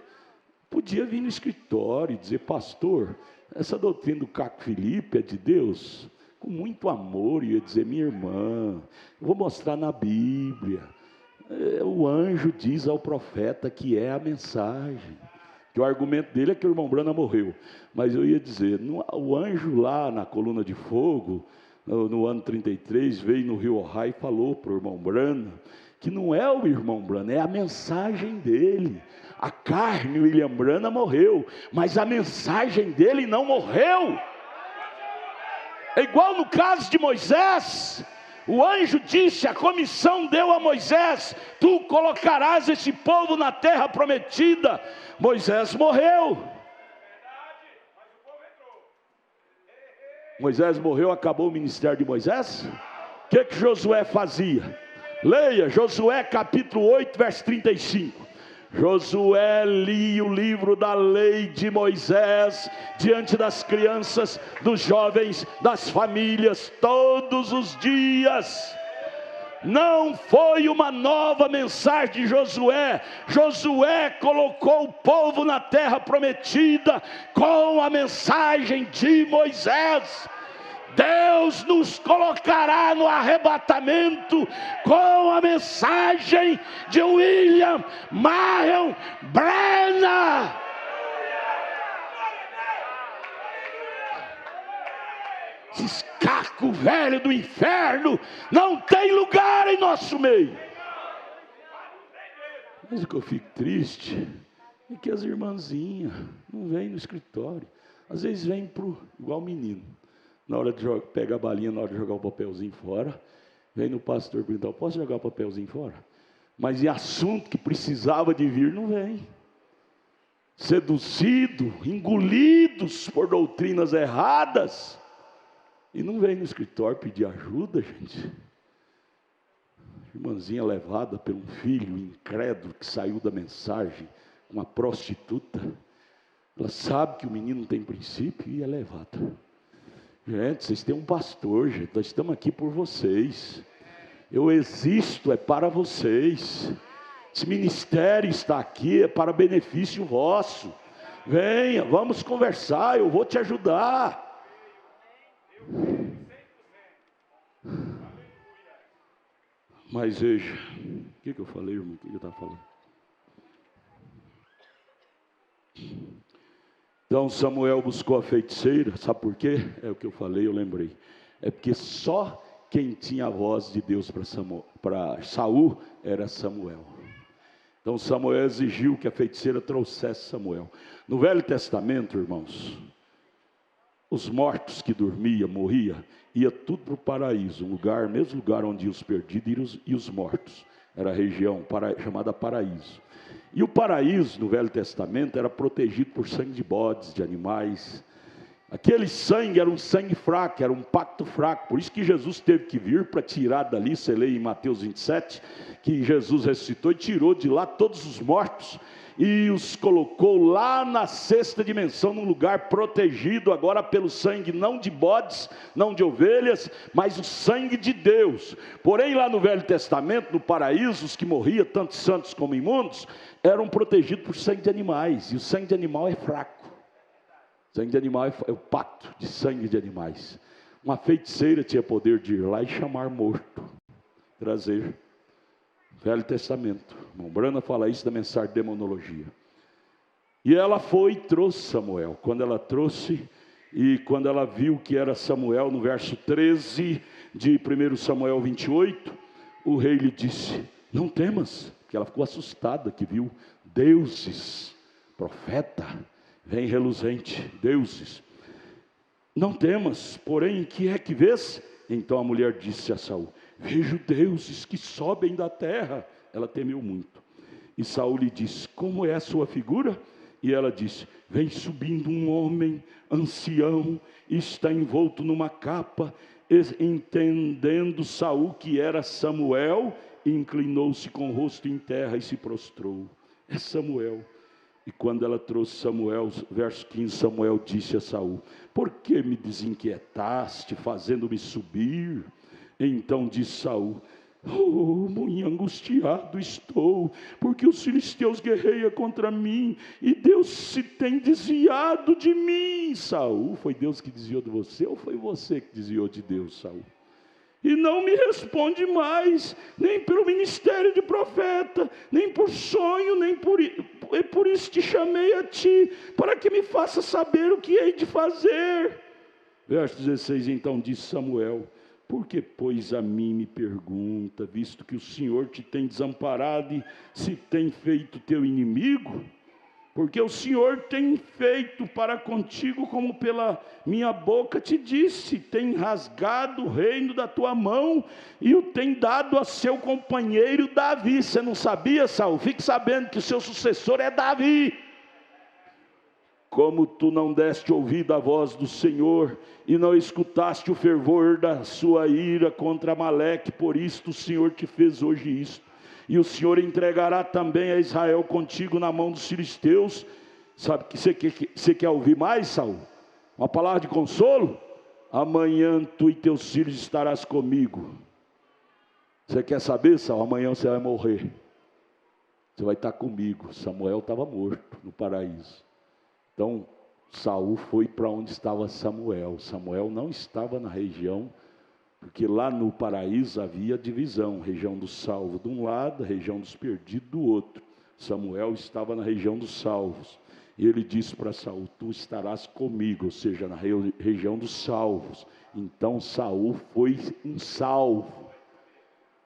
podia vir no escritório e dizer, pastor, essa doutrina do Caco Felipe é de Deus? Com muito amor, ia dizer, minha irmã, eu vou mostrar na Bíblia. O anjo diz ao profeta que é a mensagem. Que o argumento dele é que o irmão Branham morreu. Mas eu ia dizer, o anjo lá na coluna de fogo, no ano 33, veio no Rio Ohio e falou para o irmão Branham, que não é o irmão Branham, é a mensagem dele. A carne, o William Branham morreu, mas a mensagem dele não morreu. É igual no caso de Moisés. O anjo disse, a comissão deu a Moisés, tu colocarás esse povo na terra prometida. Moisés morreu. Moisés morreu, acabou o ministério de Moisés? O que Josué fazia? Leia, Josué capítulo 8, verso 35. Josué lia o livro da lei de Moisés diante das crianças, dos jovens, das famílias, todos os dias. Não foi uma nova mensagem de Josué. Josué colocou o povo na terra prometida com a mensagem de Moisés. Deus nos colocará no arrebatamento com a mensagem de William Marion Branham. Esses cacos velhos do inferno não tem lugar em nosso meio. Mas o que eu fico triste é que as irmãzinhas não vêm no escritório. Às vezes vêm igual menino. Na hora de pegar a balinha, na hora de jogar o papelzinho fora, vem no pastor perguntar, posso jogar o papelzinho fora? Mas em assunto que precisava de vir, não vem. Seduzido, engolidos por doutrinas erradas, e não vem no escritório pedir ajuda, gente. Irmãzinha levada por um filho incrédulo que saiu da mensagem, uma prostituta, ela sabe que o menino não tem princípio e é levada. Gente, vocês têm um pastor, gente, nós estamos aqui por vocês. Eu existo, é para vocês. Esse ministério está aqui, é para benefício vosso. Venha, vamos conversar, eu vou te ajudar. Mas veja, o que eu falei, irmão? O que eu estava falando? Então Samuel buscou a feiticeira, sabe por quê? É o que eu falei, eu lembrei. É porque só quem tinha a voz de Deus para Saul era Samuel. Então Samuel exigiu que a feiticeira trouxesse Samuel. No Velho Testamento, irmãos, os mortos que dormiam, morriam, ia tudo para o paraíso, um lugar, mesmo lugar onde iam os perdidos e os mortos. Era a região chamada paraíso. E o paraíso, no Velho Testamento, era protegido por sangue de bodes, de animais. Aquele sangue era um sangue fraco, era um pacto fraco. Por isso que Jesus teve que vir para tirar dali, você lê em Mateus 27, que Jesus ressuscitou e tirou de lá todos os mortos e os colocou lá na sexta dimensão, num lugar protegido agora pelo sangue, não de bodes, não de ovelhas, mas o sangue de Deus. Porém lá no Velho Testamento, no paraíso, os que morriam, tanto santos como imundos, eram protegidos por sangue de animais, e o sangue de animal é fraco. O sangue de animal é o pacto de sangue de animais. Uma feiticeira tinha poder de ir lá e chamar morto, trazer. Velho Testamento, irmão Branham fala isso da mensagem de demonologia. E ela foi e trouxe Samuel. Quando ela trouxe, e quando ela viu que era Samuel, no verso 13 de 1 Samuel 28, o rei lhe disse, não temas, porque ela ficou assustada que viu deuses, profeta, vem reluzente, deuses. Não temas, porém, que é que vês? Então a mulher disse a Saul: vejo deuses que sobem da terra. Ela temeu muito. E Saul lhe disse: como é a sua figura? E ela disse: vem subindo um homem ancião, está envolto numa capa. Entendendo Saul que era Samuel, inclinou-se com o rosto em terra e se prostrou. É Samuel. E quando ela trouxe Samuel, verso 15, Samuel disse a Saul: por que me desinquietaste, fazendo-me subir? Então disse Saul: oh, muito angustiado estou, porque os filisteus guerreiam contra mim, e Deus se tem desviado de mim. Saul, foi Deus que desviou de você, ou foi você que desviou de Deus, Saul? E não me responde mais, nem pelo ministério de profeta, nem por sonho, nem por isso te chamei a ti, para que me faça saber o que hei de fazer. Verso 16, então disse Samuel: por que, pois, a mim me pergunta, visto que o Senhor te tem desamparado e se tem feito teu inimigo? Porque o Senhor tem feito para contigo como pela minha boca te disse, tem rasgado o reino da tua mão e o tem dado a seu companheiro Davi. Você não sabia, Saul? Fique sabendo que o seu sucessor é Davi. Como tu não deste ouvido à voz do Senhor, e não escutaste o fervor da sua ira contra Amaleque, por isto o Senhor te fez hoje isto. E o Senhor entregará também a Israel contigo na mão dos filisteus. Sabe que você quer ouvir mais, Saul? Uma palavra de consolo? Amanhã tu e teus filhos estarás comigo. Você quer saber, Saul? Amanhã você vai morrer. Você vai estar comigo. Samuel estava morto no paraíso. Então, Saul foi para onde estava Samuel. Samuel não estava na região, porque lá no paraíso havia divisão, região dos salvos de um lado, região dos perdidos do outro. Samuel estava na região dos salvos. E ele disse para Saul: tu estarás comigo, ou seja, na região dos salvos. Então Saul foi um salvo.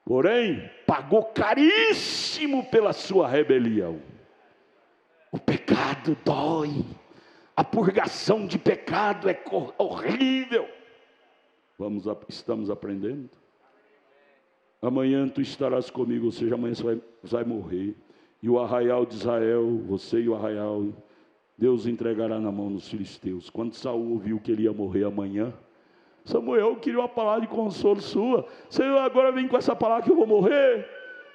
Porém, pagou caríssimo pela sua rebelião. O pecado dói. A purgação de pecado é horrível. Estamos aprendendo? Amanhã tu estarás comigo, ou seja, amanhã você vai morrer. E o arraial de Israel, você e o arraial, Deus entregará na mão dos filisteus. Quando Saul ouviu que ele ia morrer amanhã, Samuel queria uma palavra de consolo sua. Senhor, agora vem com essa palavra que eu vou morrer.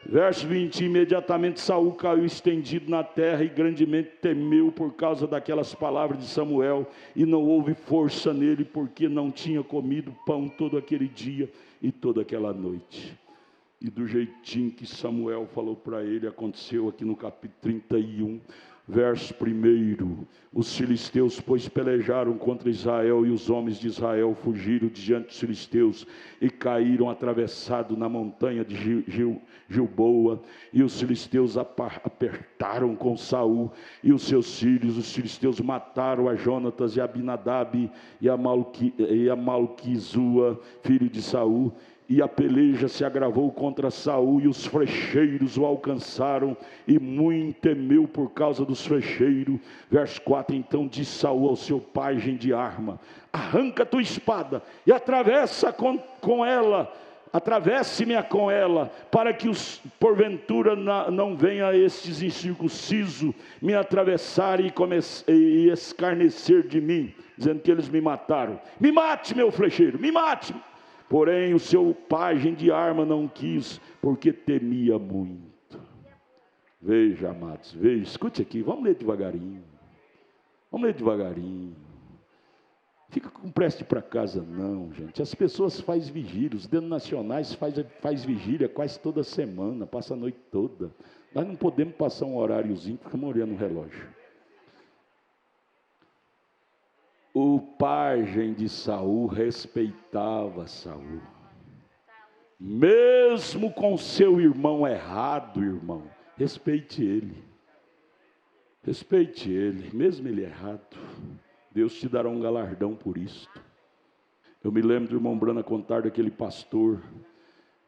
Verso 20, imediatamente Saul caiu estendido na terra e grandemente temeu por causa daquelas palavras de Samuel, e não houve força nele, porque não tinha comido pão todo aquele dia e toda aquela noite. E do jeitinho que Samuel falou para ele, aconteceu aqui no capítulo 31, verso 1. Os filisteus, pois, pelejaram contra Israel, e os homens de Israel fugiram diante dos filisteus e caíram atravessados na montanha de Gilboa. E os filisteus apertaram com Saul e os seus filhos. Os filisteus mataram a Jonatas e Abinadab e a Malquizua, filho de Saul. E a peleja se agravou contra Saul, e os flecheiros o alcançaram, e muito temeu por causa dos flecheiros. Verso 4, então disse Saul ao seu pajem de arma: arranca tua espada e atravessa com ela, atravesse-me com ela, para que porventura não venha estes incircuncisos me atravessar e escarnecer de mim, dizendo que eles me mataram. Me mate, meu flecheiro, me mate. Porém o seu pajem de arma não quis, porque temia muito. Veja, amados, veja, escute aqui, vamos ler devagarinho. Vamos ler devagarinho. Fica com pressa para casa não, gente. As pessoas fazem vigília, os denominacionais faz vigília quase toda semana, passa a noite toda. Nós não podemos passar um horáriozinho, ficamos olhando no relógio. O pajem de Saul respeitava Saul, mesmo com seu irmão errado, irmão, respeite ele, mesmo ele errado, Deus te dará um galardão por isto. Eu me lembro do irmão Brana contar daquele pastor,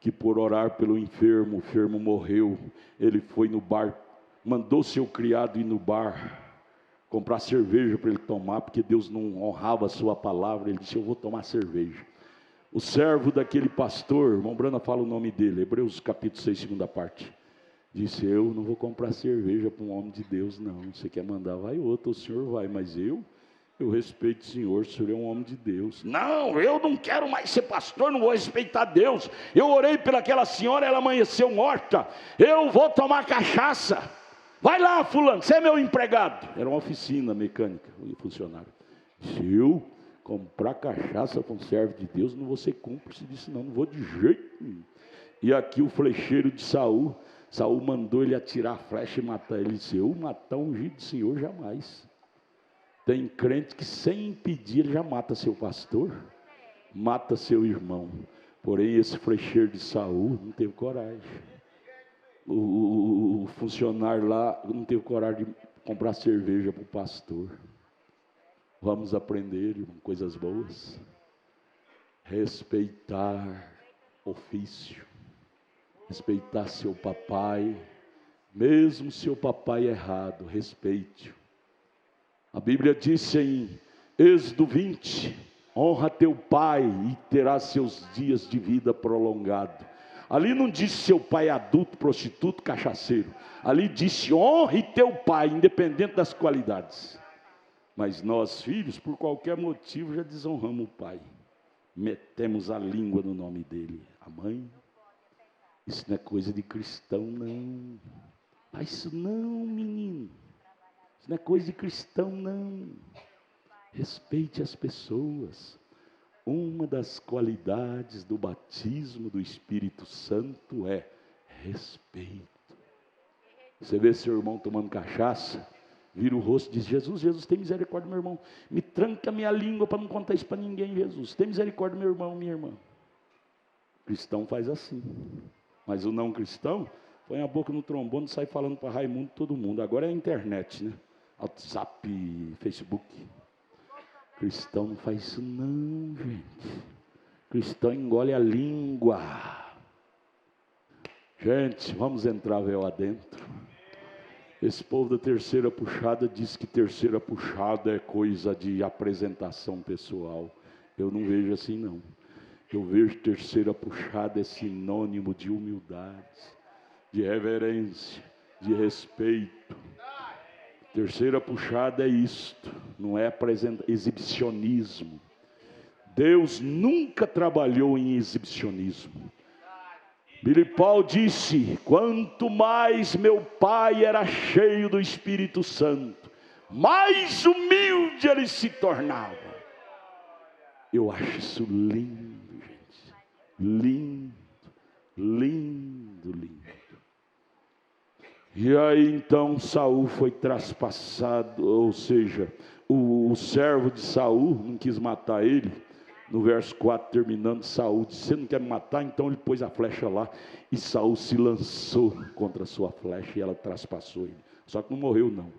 que por orar pelo enfermo, o enfermo morreu, ele foi no bar, mandou seu criado ir no bar, comprar cerveja para ele tomar, porque Deus não honrava a sua palavra. Ele disse: eu vou tomar cerveja. O servo daquele pastor, irmão Brana fala o nome dele, Hebreus capítulo 6, segunda parte, disse: eu não vou comprar cerveja para um homem de Deus, não. Você quer mandar, vai outro, o senhor vai, mas eu respeito o senhor é um homem de Deus. Não, eu não quero mais ser pastor, não vou respeitar Deus. Eu orei pelaquela senhora, ela amanheceu morta, eu vou tomar cachaça. Vai lá, fulano, você é meu empregado. Era uma oficina mecânica, um funcionário. Se eu comprar cachaça para um servo de Deus, não vou ser cúmplice disso, não vou de jeito nenhum. E aqui o flecheiro de Saul mandou ele atirar a flecha e matar ele. Ele disse: eu matar um ungido do Senhor jamais. Tem crente que sem impedir ele já mata seu pastor, mata seu irmão. Porém esse flecheiro de Saul não teve coragem. O funcionário lá não teve coragem de comprar cerveja para o pastor. Vamos aprender, irmão, coisas boas. Respeitar ofício. Respeitar seu papai. Mesmo seu papai errado, respeite-o. A Bíblia diz em Êxodo 20, honra teu pai e terás seus dias de vida prolongado. Ali não disse seu pai adulto, prostituto, cachaceiro. Ali disse: honre teu pai, independente das qualidades. Mas nós, filhos, por qualquer motivo, já desonramos o pai. Metemos a língua no nome dele. A mãe, isso não é coisa de cristão, não. Faz isso não, menino. Isso não é coisa de cristão, não. Respeite as pessoas. Uma das qualidades do batismo do Espírito Santo é respeito. Você vê seu irmão tomando cachaça, vira o rosto e diz: Jesus, Jesus, tem misericórdia do meu irmão. Me tranca minha língua para não contar isso para ninguém, Jesus. Tem misericórdia do meu irmão, minha irmã. O cristão faz assim. Mas o não cristão põe a boca no trombone e sai falando para Raimundo todo mundo. Agora é a internet, né? WhatsApp, Facebook. Cristão não faz isso não, gente. Cristão engole a língua. Gente, vamos entrar véu adentro. Esse povo da terceira puxada diz que terceira puxada é coisa de apresentação pessoal. Eu não vejo assim não. Eu vejo terceira puxada é sinônimo de humildade, de reverência, de respeito. Terceira puxada é isto, não é exibicionismo. Deus nunca trabalhou em exibicionismo. Billy Paul disse: quanto mais meu pai era cheio do Espírito Santo, mais humilde ele se tornava. Eu acho isso lindo, gente. Lindo, lindo, lindo. E aí então Saul foi traspassado, ou seja, o servo de Saul não quis matar ele. No verso 4 terminando, Saul disse: você não quer me matar? Então ele pôs a flecha lá, e Saul se lançou contra a sua flecha, e ela traspassou ele. Só que não morreu não.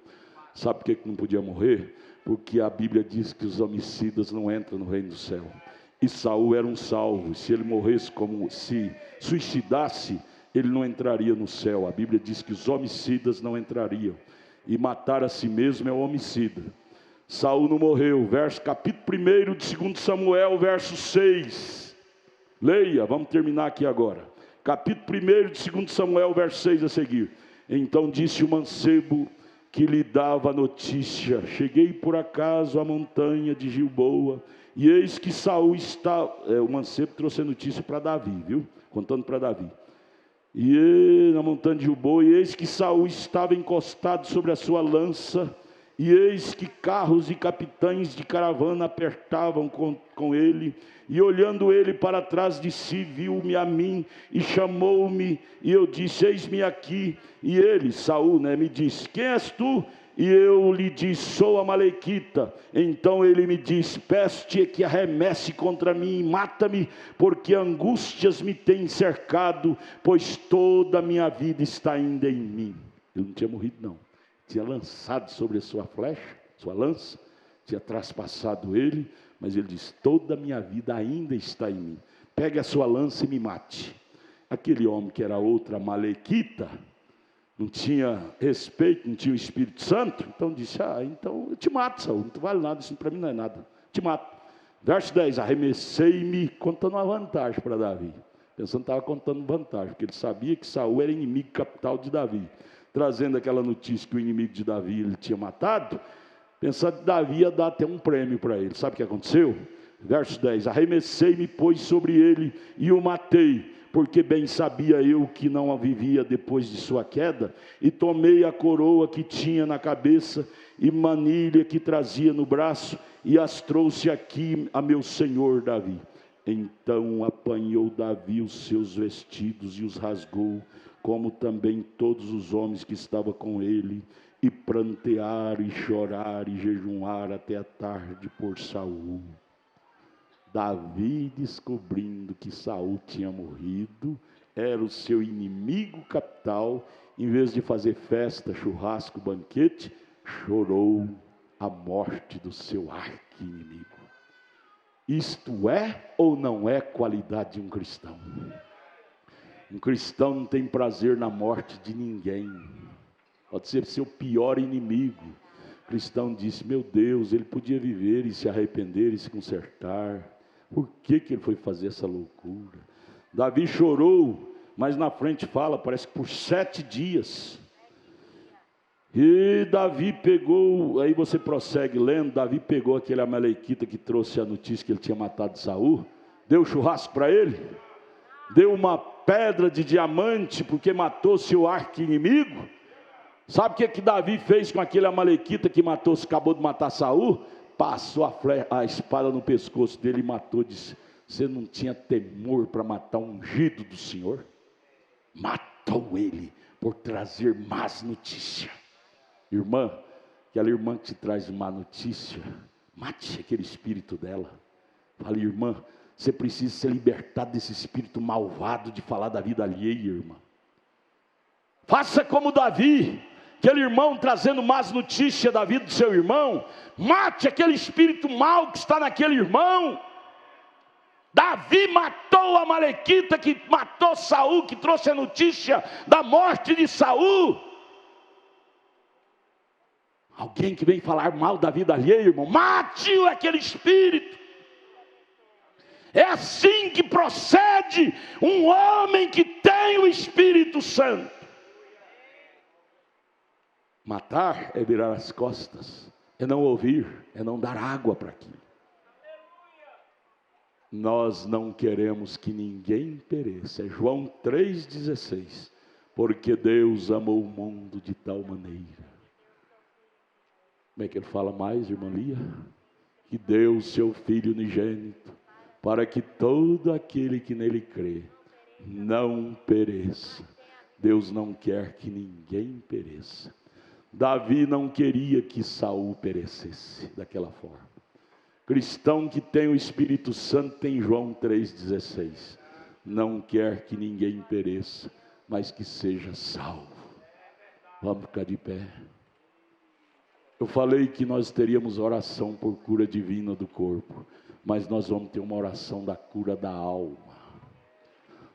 Sabe por que não podia morrer? Porque a Bíblia diz que os homicidas não entram no reino do céu. E Saul era um salvo, e se ele morresse como se suicidasse, ele não entraria no céu. A Bíblia diz que os homicidas não entrariam. E matar a si mesmo é o homicida. Saul não morreu. Capítulo 1 de 2 Samuel, verso 6. Leia, vamos terminar aqui agora. Capítulo 1 de 2 Samuel, verso 6 a seguir. Então disse o mancebo que lhe dava a notícia: cheguei por acaso à montanha de Gilboa, e eis que Saul está... o mancebo trouxe a notícia para Davi, viu? Contando para Davi. E na montanha de Gilboa, e eis que Saul estava encostado sobre a sua lança, e eis que carros e capitães de caravana apertavam com ele, e olhando ele para trás de si, viu-me a mim, e chamou-me, e eu disse: eis-me aqui. E ele, Saul, me disse: quem és tu? E eu lhe disse: sou amalequita. Então ele me disse: peço-te que arremesse contra mim e mata-me, porque angústias me têm cercado, pois toda a minha vida está ainda em mim. Ele não tinha morrido não, tinha lançado sobre a sua flecha, sua lança, tinha traspassado ele, mas ele disse: toda a minha vida ainda está em mim, pegue a sua lança e me mate. Aquele homem que era outra amalequita, não tinha respeito, não tinha o Espírito Santo, então disse, então eu te mato, Saul, não vale nada, isso para mim não é nada, te mato. Verso 10, arremessei-me, contando uma vantagem para Davi, pensando que estava contando vantagem, porque ele sabia que Saul era inimigo capital de Davi, trazendo aquela notícia que o inimigo de Davi ele tinha matado, pensando que Davi ia dar até um prêmio para ele. Sabe o que aconteceu? Verso 10, arremessei-me, pois, sobre ele e o matei, porque bem sabia eu que não vivia depois de sua queda, e tomei a coroa que tinha na cabeça e manilha que trazia no braço, e as trouxe aqui a meu senhor Davi. Então apanhou Davi os seus vestidos e os rasgou, como também todos os homens que estavam com ele, e prantearam e choraram e jejuaram até a tarde por Saul. Davi, descobrindo que Saul tinha morrido, era o seu inimigo capital, em vez de fazer festa, churrasco, banquete, chorou a morte do seu arqui-inimigo. Isto é ou não é qualidade de um cristão? Um cristão não tem prazer na morte de ninguém, pode ser seu pior inimigo. O cristão disse, meu Deus, ele podia viver e se arrepender e se consertar. Por que ele foi fazer essa loucura? Davi chorou, mas na frente fala, parece que por 7 dias. E Davi pegou, aí você prossegue lendo, Davi pegou aquele amalequita que trouxe a notícia que ele tinha matado Saul, deu churrasco para ele, deu uma pedra de diamante, porque matou seu arqui-inimigo. Sabe o que Davi fez com aquele amalequita que acabou de matar Saul? Passou a espada no pescoço dele e matou. Disse, você não tinha temor para matar um ungido do Senhor? Matou ele por trazer más notícias. Irmã, aquela irmã que te traz má notícia, mate aquele espírito dela. Fale, irmã, você precisa ser libertado desse espírito malvado de falar da vida alheia, irmã. Faça como Davi, aquele irmão trazendo más notícias da vida do seu irmão, mate aquele espírito mau que está naquele irmão. Davi matou o amalequita que matou Saul, que trouxe a notícia da morte de Saul. Alguém que vem falar mal da vida alheia, irmão, mate aquele espírito. É assim que procede um homem que tem o Espírito Santo. Matar é virar as costas, é não ouvir, é não dar água para aquilo. Nós não queremos que ninguém pereça. É João 3,16. Porque Deus amou o mundo de tal maneira. Como é que ele fala mais, irmã Lia? Que deu o seu Filho unigênito, para que todo aquele que nele crê não pereça. Deus não quer que ninguém pereça. Davi não queria que Saul perecesse daquela forma. Cristão que tem o Espírito Santo tem João 3,16. Não quer que ninguém pereça, mas que seja salvo. Vamos ficar de pé. Eu falei que nós teríamos oração por cura divina do corpo, mas nós vamos ter uma oração da cura da alma.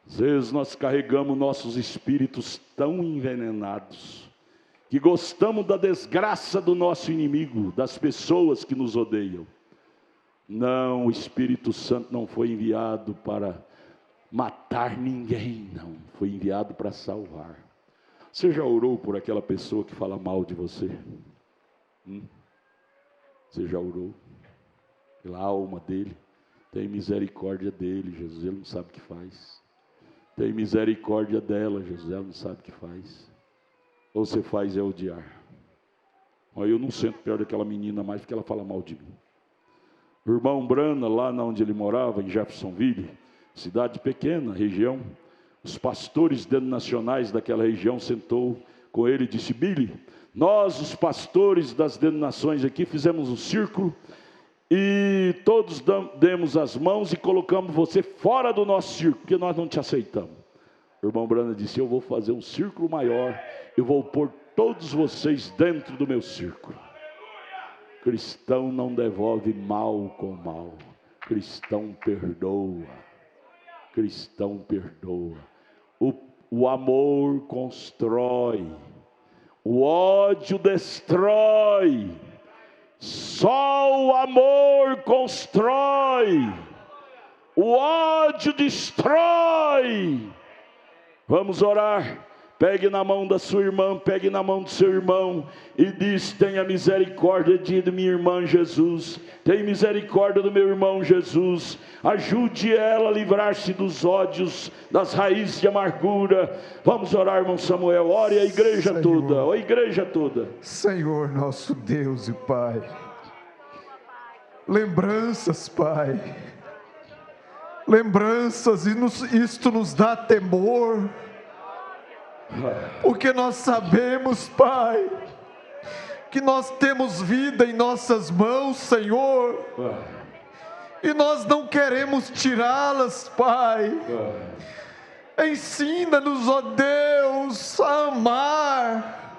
Às vezes nós carregamos nossos espíritos tão envenenados, que gostamos da desgraça do nosso inimigo, das pessoas que nos odeiam. Não, o Espírito Santo não foi enviado para matar ninguém, não. Foi enviado para salvar. Você já orou por aquela pessoa que fala mal de você? Você já orou pela alma dele? Tem misericórdia dele, Jesus, ele não sabe o que faz. Tem misericórdia dela, Jesus, ela não sabe o que faz. Ou você faz é odiar. Eu não sento perto daquela menina mais porque ela fala mal de mim. O irmão Brana, lá onde ele morava, em Jeffersonville, cidade pequena, região, os pastores denominacionais daquela região sentou com ele e disse, Billy, nós os pastores das denominações aqui fizemos um círculo e todos demos as mãos e colocamos você fora do nosso círculo, porque nós não te aceitamos. O irmão Brana disse, eu vou fazer um círculo maior, eu vou pôr todos vocês dentro do meu círculo. Cristão não devolve mal com mal, cristão perdoa. Cristão perdoa. O amor constrói, o ódio destrói. Só o amor constrói, o ódio destrói. Vamos orar. Pegue na mão da sua irmã, pegue na mão do seu irmão e diz: tenha misericórdia de minha irmã Jesus, tenha misericórdia do meu irmão Jesus, ajude ela a livrar-se dos ódios, das raízes de amargura. Vamos orar, irmão Samuel, ore a igreja toda, a igreja toda. Senhor nosso Deus e Pai, lembranças, Pai, lembranças, e isto nos dá temor, porque nós sabemos, Pai, que nós temos vida em nossas mãos, Senhor, e nós não queremos tirá-las, Pai. Ensina-nos, ó Deus, a amar,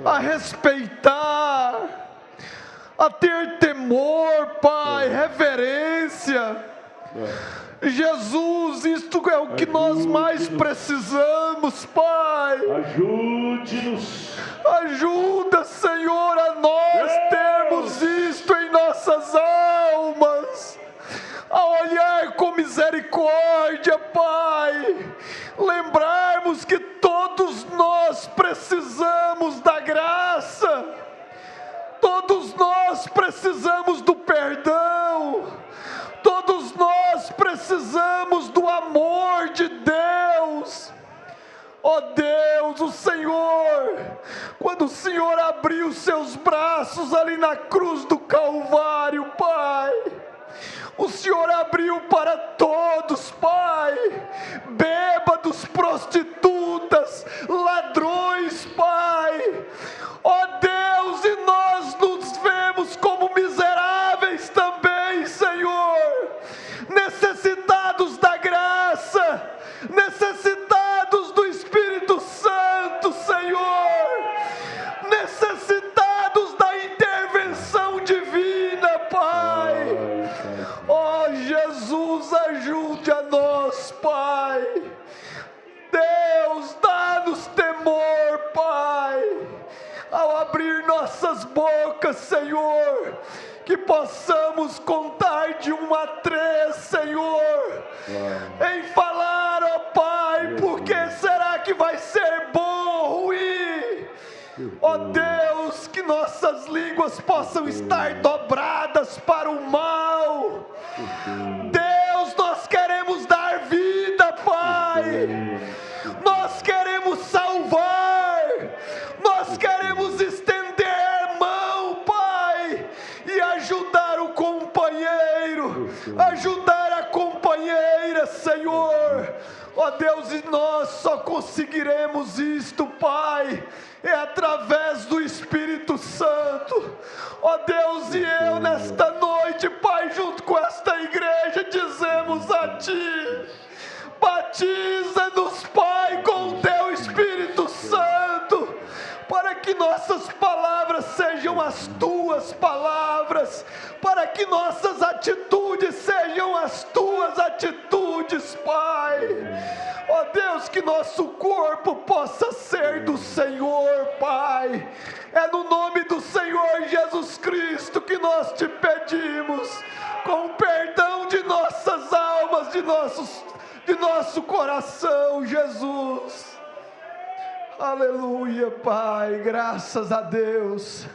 a respeitar, a ter temor, Pai, reverência. Jesus, isto é o que nós mais precisamos, Pai. Ajude-nos. Ajuda, Senhor, a nós termos isto em nossas almas, a olhar com misericórdia, Pai. Lembrarmos que todos nós precisamos da graça, todos nós precisamos do perdão, todos nós precisamos do amor de Deus. Ó Deus, o Senhor, quando o Senhor abriu os seus braços ali na cruz do Calvário, Pai, o Senhor abriu para todos, Pai, bêbados, prostitutas, ladrões, Pai. Ó Deus, e nós nos vemos como miseráveis também, Senhor, necessitados da graça, necessitados do Espírito Santo, Senhor, necessitados da intervenção divina, Pai. Ó Jesus, ajude a nós, Pai. Deus, dá-nos temor, Pai, ao abrir nossas bocas, Senhor, que possamos contar de 1 a 3, Senhor, em falar, ó Pai, porque será que vai ser bom ou ruim? Ó Deus, que nossas línguas possam estar dobradas para o mal. Deus, nós queremos dar vida, Pai, nós queremos salvar, nós queremos estender a mão, Pai, e ajudar o companheiro, ajudar a companheira, Senhor. Ó Deus, e nós só conseguiremos isto, Pai, é através do Espírito Santo. Ó Deus, e eu nesta noite, Pai, junto com esta igreja, dizemos a Ti: batiza-nos, Pai, com o Teu Espírito Santo, para que nossas palavras sejam as Tuas palavras, para que nossas atitudes sejam as Tuas atitudes, Pai. Ó Deus, que nosso corpo possa ser do Senhor, Pai. É no nome do Senhor Jesus Cristo que nós Te pedimos, com o perdão de nossas almas, de nosso coração, Jesus. Aleluia, Pai, graças a Deus.